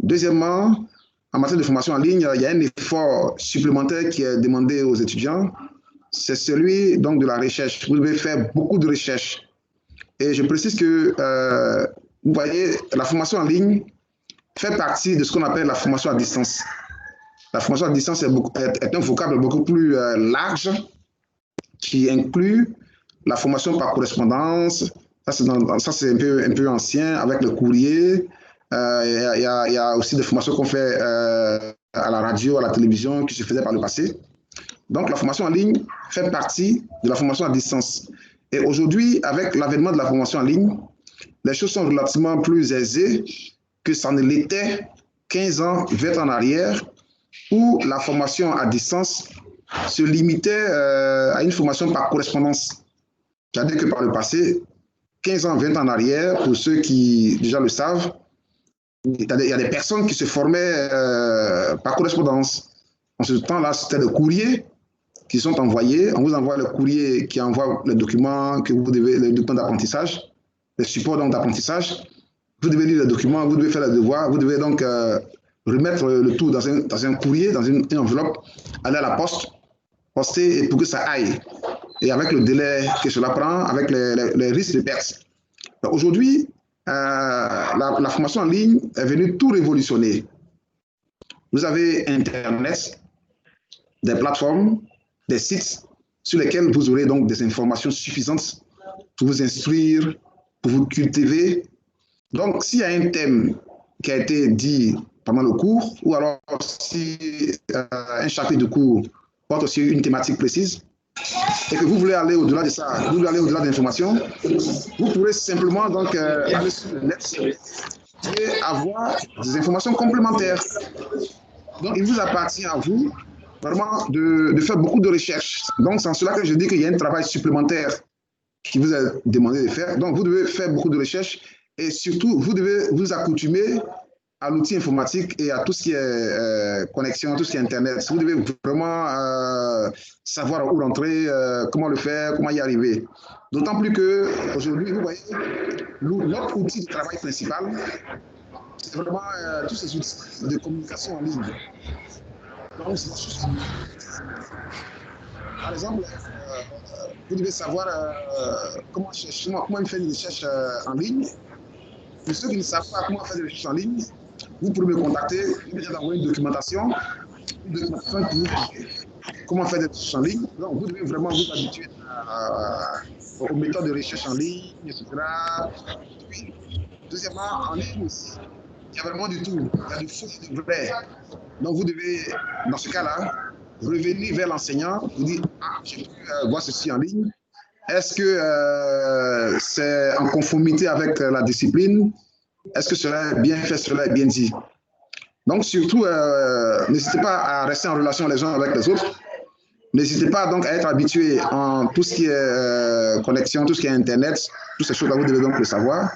Deuxièmement, en matière de formation en ligne, il y a un effort supplémentaire qui est demandé aux étudiants. C'est celui donc, de la recherche. Vous devez faire beaucoup de recherches. Et je précise que, vous voyez, la formation en ligne fait partie de ce qu'on appelle la formation à distance. La formation à distance est un vocable beaucoup plus large qui inclut la formation par correspondance. Ça, c'est un peu ancien avec le courrier. Il y a aussi des formations qu'on fait à la radio, à la télévision, qui se faisaient par le passé. Donc, la formation en ligne fait partie de la formation à distance. Et aujourd'hui, avec l'avènement de la formation en ligne, les choses sont relativement plus aisées que ça ne l'était 15 ans, 20 ans en arrière, où la formation à distance se limitait à une formation par correspondance. C'est-à-dire que par le passé, 15 ans, 20 ans en arrière, pour ceux qui déjà le savent, il y a des personnes qui se formaient par correspondance. En ce temps-là, c'était le courrier qui sont envoyés. On vous envoie le courrier qui envoie les documents que vous devez, les documents d'apprentissage, les supports d'apprentissage. Vous devez lire les documents, vous devez faire les devoirs, vous devez donc remettre le tout dans un courrier, dans une enveloppe, aller à la poste, poster pour que ça aille. Et avec le délai que cela prend, avec les risques de perte. Aujourd'hui, la formation en ligne est venue tout révolutionner. Vous avez Internet, des plateformes, des sites sur lesquels vous aurez donc des informations suffisantes pour vous instruire, pour vous cultiver. Donc, s'il y a un thème qui a été dit pendant le cours, ou alors si un chapitre de cours porte aussi une thématique précise, et que vous voulez aller au-delà de ça, vous voulez aller au-delà de l'information, vous pourrez simplement donc aller sur le net et avoir des informations complémentaires. Donc, il vous appartient à vous vraiment de faire beaucoup de recherches. Donc, c'est en cela que je dis qu'il y a un travail supplémentaire qui vous est demandé de faire. Donc, vous devez faire beaucoup de recherches. Et surtout, vous devez vous accoutumer à l'outil informatique et à tout ce qui est connexion, tout ce qui est Internet. Vous devez vraiment savoir où rentrer, comment le faire, comment y arriver. D'autant plus qu'aujourd'hui, vous voyez, notre outil de travail principal, c'est vraiment tous ces outils de communication en ligne. Donc, par exemple, vous devez savoir comment faire une recherche en ligne. Pour ceux qui ne savent pas comment faire des recherches en ligne, vous pouvez me contacter, vous pouvez envoyer une documentation comment faire des recherches en ligne. Donc, vous devez vraiment vous habituer aux méthodes de recherche en ligne, etc. Puis, deuxièmement, en ligne aussi, il y a vraiment du tout. Il y a du faux et du vrai. Donc, vous devez, dans ce cas-là, revenir vers l'enseignant, vous dire, ah, j'ai pu voir ceci en ligne. Est-ce que c'est en conformité avec la discipline? Est-ce que cela est bien fait, cela est bien dit? Donc, surtout, n'hésitez pas à rester en relation les uns avec les autres. N'hésitez pas donc à être habitué en tout ce qui est connexion, tout ce qui est Internet, toutes ces choses-là, vous devez donc le savoir.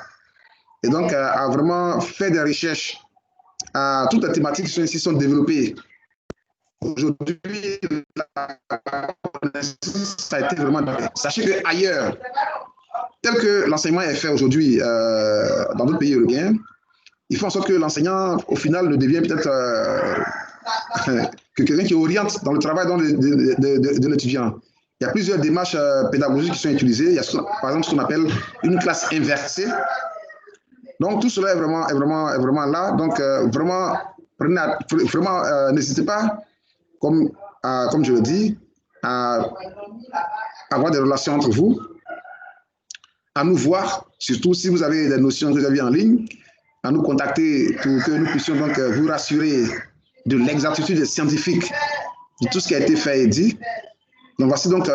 Et donc, à vraiment faire des recherches à toutes les thématiques qui sont ici sont développées. Aujourd'hui, ça a été vraiment... Sachez qu'ailleurs, tel que l'enseignement est fait aujourd'hui dans d'autres pays européens, il faut en sorte que l'enseignant, au final, ne devienne peut-être que quelqu'un qui oriente dans le travail de l'étudiant. Il y a plusieurs démarches pédagogiques qui sont utilisées. Il y a par exemple ce qu'on appelle une classe inversée. Donc tout cela est vraiment là. Donc vraiment, n'hésitez pas, comme je le dis, à avoir des relations entre vous, à nous voir, surtout si vous avez des notions que vous avez en ligne, à nous contacter pour que nous puissions donc vous rassurer de l'exactitude scientifique de tout ce qui a été fait et dit. Donc voici donc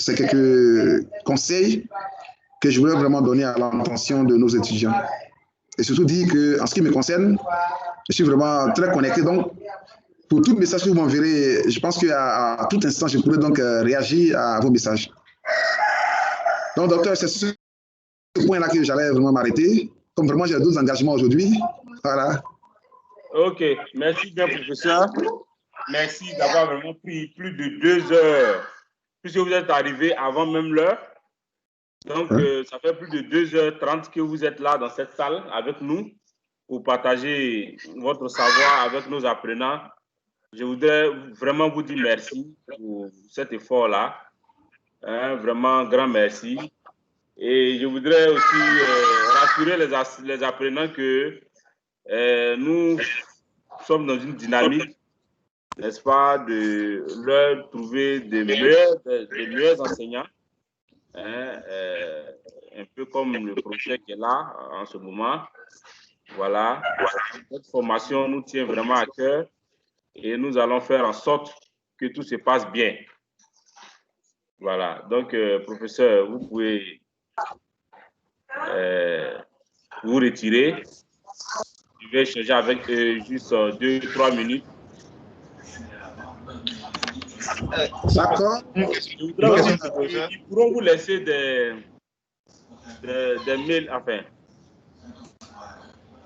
quelques conseils que je voulais vraiment donner à l'attention de nos étudiants. Et surtout dire qu'en ce qui me concerne, je suis vraiment très connecté. Donc, pour tout message que vous m'enverrez, je pense qu'à tout instant, je pourrai donc réagir à vos messages. Donc, docteur, c'est ce point-là que j'allais vraiment m'arrêter. Comme vraiment, j'ai d'autres engagements aujourd'hui. Voilà. OK. Merci bien, professeur. Merci d'avoir vraiment pris plus de 2 heures, puisque vous êtes arrivé avant même l'heure. Donc, ça fait plus de 2h30 que vous êtes là dans cette salle avec nous pour partager votre savoir avec nos apprenants. Je voudrais vraiment vous dire merci pour cet effort-là. Vraiment, grand merci. Et je voudrais aussi rassurer les apprenants que nous sommes dans une dynamique, n'est-ce pas, de leur trouver des meilleurs enseignants. Un peu comme le projet qui est là en ce moment. Voilà. Cette formation nous tient vraiment à cœur et nous allons faire en sorte que tout se passe bien. Voilà. Donc, professeur, vous pouvez vous retirer. Je vais échanger avec juste 2-3 minutes. D'accord. Ils pourront vous laisser des mails, enfin,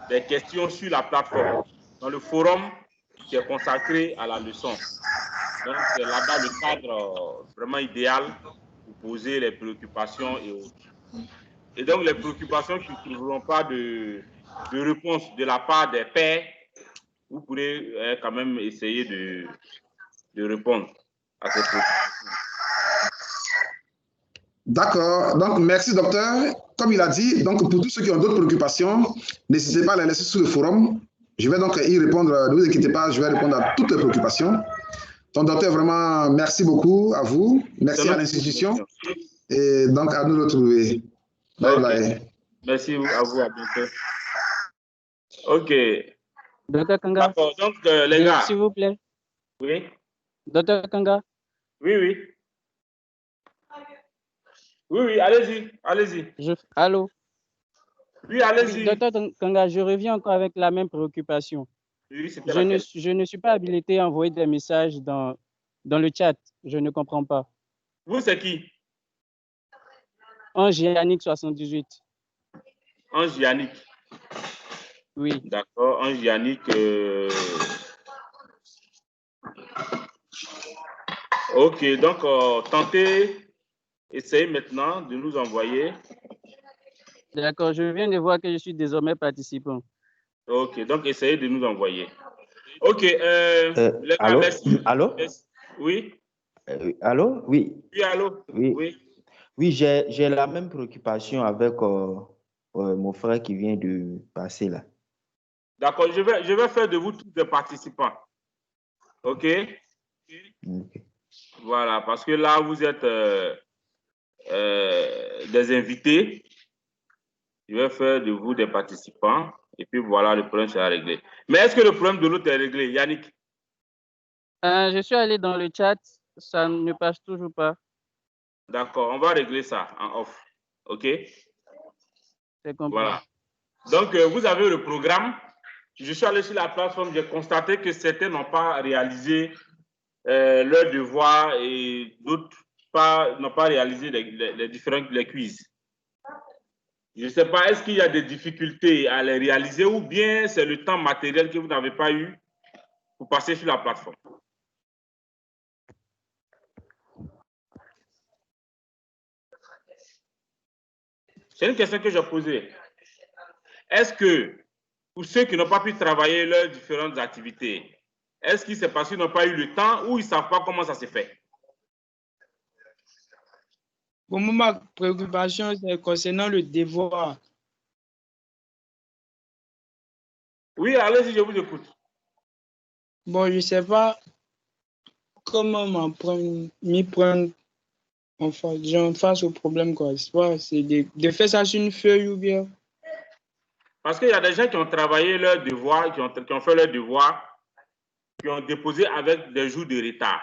des questions sur la plateforme, dans le forum qui est consacré à la leçon. Donc, c'est là-bas le cadre vraiment idéal pour poser les préoccupations et autres. Et donc, les préoccupations qui ne trouveront pas de réponse de la part des pairs, vous pourrez quand même essayer de répondre à ces préoccupations. D'accord. Donc, merci, docteur. Comme il a dit, donc, pour tous ceux qui ont d'autres préoccupations, n'hésitez pas à les laisser sur le forum. Je vais donc y répondre. Ne vous inquiétez pas, je vais répondre à toutes les préoccupations. Donc, docteur, vraiment, merci beaucoup à vous. Merci à l'institution. Et donc, à nous retrouver. Bye bye. Merci à vous, à bientôt. OK. Docteur Kanga. D'accord. Donc, les gars. S'il vous plaît. Oui. Docteur Kanga. Oui, oui. Oui, allez-y, allez-y. Allô? Oui, allez-y. Oui, docteur Kanga, je reviens encore avec la même préoccupation. Oui, je ne suis pas habilité à envoyer des messages dans le chat. Je ne comprends pas. Vous, c'est qui? Ange Yannick 78. Ange Yannick. Oui. D'accord, Ange Yannick. OK, donc tentez, essayez maintenant de nous envoyer. D'accord, je viens de voir que je suis désormais participant. OK, donc essayez de nous envoyer. OK, les gars, allô? merci. Allô? Oui? Allô? Oui. Oui, allô? Oui, oui. Oui, j'ai la même préoccupation avec mon frère qui vient de passer là. D'accord, je vais faire de vous tous des participants. OK? Voilà, parce que là, vous êtes des invités. Je vais faire de vous des participants. Et puis voilà, le problème sera réglé. Mais est-ce que le problème de l'autre est réglé, Yannick? Je suis allé dans le chat, ça ne passe toujours pas. D'accord, on va régler ça en off. OK? C'est compris. Voilà. Donc, vous avez le programme. Je suis allé sur la plateforme, j'ai constaté que certains n'ont pas réalisé leur devoir et d'autres n'ont pas réalisé les différents quiz. Je ne sais pas, est-ce qu'il y a des difficultés à les réaliser ou bien c'est le temps matériel que vous n'avez pas eu pour passer sur la plateforme? C'est une question que j'ai posée. Est-ce que pour ceux qui n'ont pas pu travailler leurs différentes activités, est-ce qu'ils c'est parce qu'ils n'ont pas eu le temps ou ils ne savent pas comment ça se fait? Pour moi, ma préoccupation, c'est concernant le devoir. Oui, allez-y, je vous écoute. Bon, je ne sais pas comment m'y prendre face au problème, quoi. C'est de faire ça sur une feuille ou bien. Parce qu'il y a des gens qui ont travaillé leur devoir, qui ont fait leur devoir, qui ont déposé avec des jours de retard.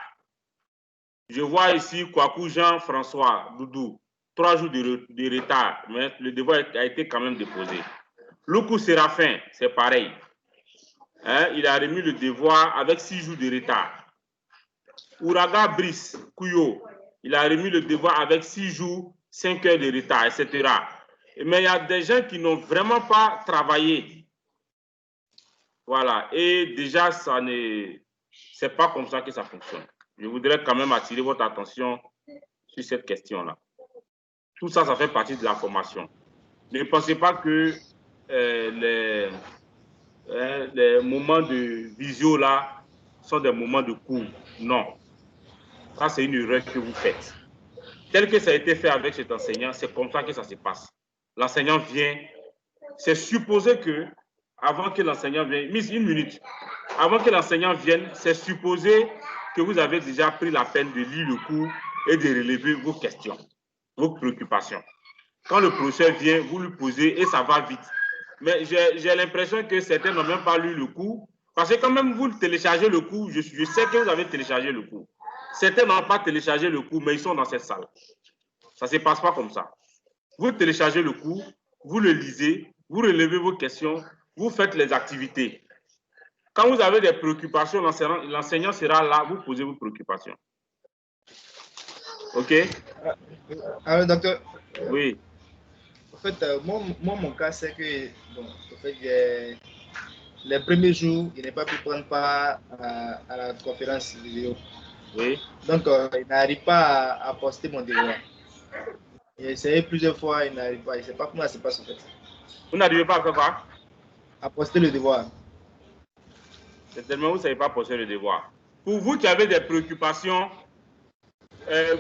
Je vois ici Kwaku Jean-François Doudou, 3 jours de retard, mais le devoir a été quand même déposé. Loukou Séraphin, c'est pareil. Hein, il a remis le devoir avec 6 jours de retard. Ouraga Brice Kouyo, il a remis le devoir avec 6 jours, 5 heures de retard, etc. Mais il y a des gens qui n'ont vraiment pas travaillé. Voilà. Et déjà, c'est pas comme ça que ça fonctionne. Je voudrais quand même attirer votre attention sur cette question-là. Tout ça, ça fait partie de la formation. Ne pensez pas que les moments de visio là sont des moments de cours. Non. Ça, c'est une erreur que vous faites. Tel que ça a été fait avec cet enseignant, c'est comme ça que ça se passe. L'enseignant vient. C'est supposé que, avant que l'enseignant vienne, mise une minute, avant que l'enseignant vienne, c'est supposé que vous avez déjà pris la peine de lire le cours et de relever vos questions, vos préoccupations. Quand le professeur vient, vous lui posez et ça va vite. Mais j'ai l'impression que certains n'ont même pas lu le cours. Parce que quand même vous téléchargez le cours, je sais que vous avez téléchargé le cours. Certains n'ont pas téléchargé le cours, mais ils sont dans cette salle. Ça ne se passe pas comme ça. Vous téléchargez le cours, vous le lisez, vous relevez vos questions, vous faites les activités. Quand vous avez des préoccupations, l'enseignant sera là, vous posez vos préoccupations. OK? Alors, docteur. Oui. En fait, moi, mon cas, c'est que, bon, en fait, les premiers jours, il n'a pas pu prendre part à la conférence vidéo. Oui. Donc, il n'arrive pas à poster mon devoir. J'ai essayé plusieurs fois, il n'arrive pas. Je ne sais pas comment ça se passe en fait. Vous n'arrivez pas à faire quoi? À poster le devoir. C'est tellement vous ne savez pas poster le devoir. Pour vous qui avez des préoccupations,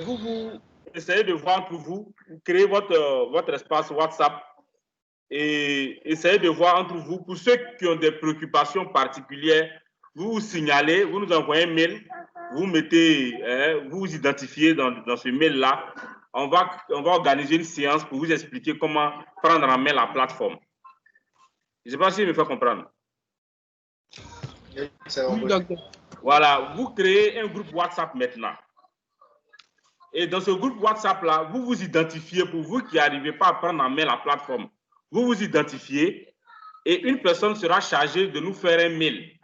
vous essayez de voir entre vous, créer votre espace WhatsApp et essayez de voir entre vous. Pour ceux qui ont des préoccupations particulières, vous vous signalez, vous nous envoyez un mail, vous mettez, vous vous identifiez dans ce mail-là. On va organiser une séance pour vous expliquer comment prendre en main la plateforme. Je ne sais pas si je me fais comprendre. Voilà, vous créez un groupe WhatsApp maintenant. Et dans ce groupe WhatsApp-là, vous vous identifiez, pour vous qui n'arrivez pas à prendre en main la plateforme, vous vous identifiez et une personne sera chargée de nous faire un mail.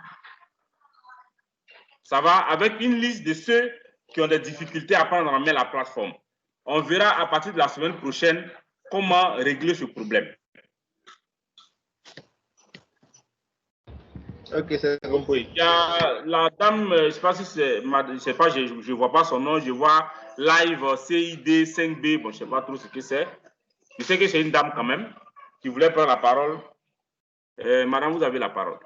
Ça va avec une liste de ceux qui ont des difficultés à prendre en main la plateforme. On verra à partir de la semaine prochaine comment régler ce problème. Ok, c'est compris. Il y a la dame, je ne sais pas si c'est, je ne vois pas son nom, je vois live CID 5B, bon, je ne sais pas trop ce que c'est. Je sais que c'est une dame quand même qui voulait prendre la parole. Madame, vous avez la parole.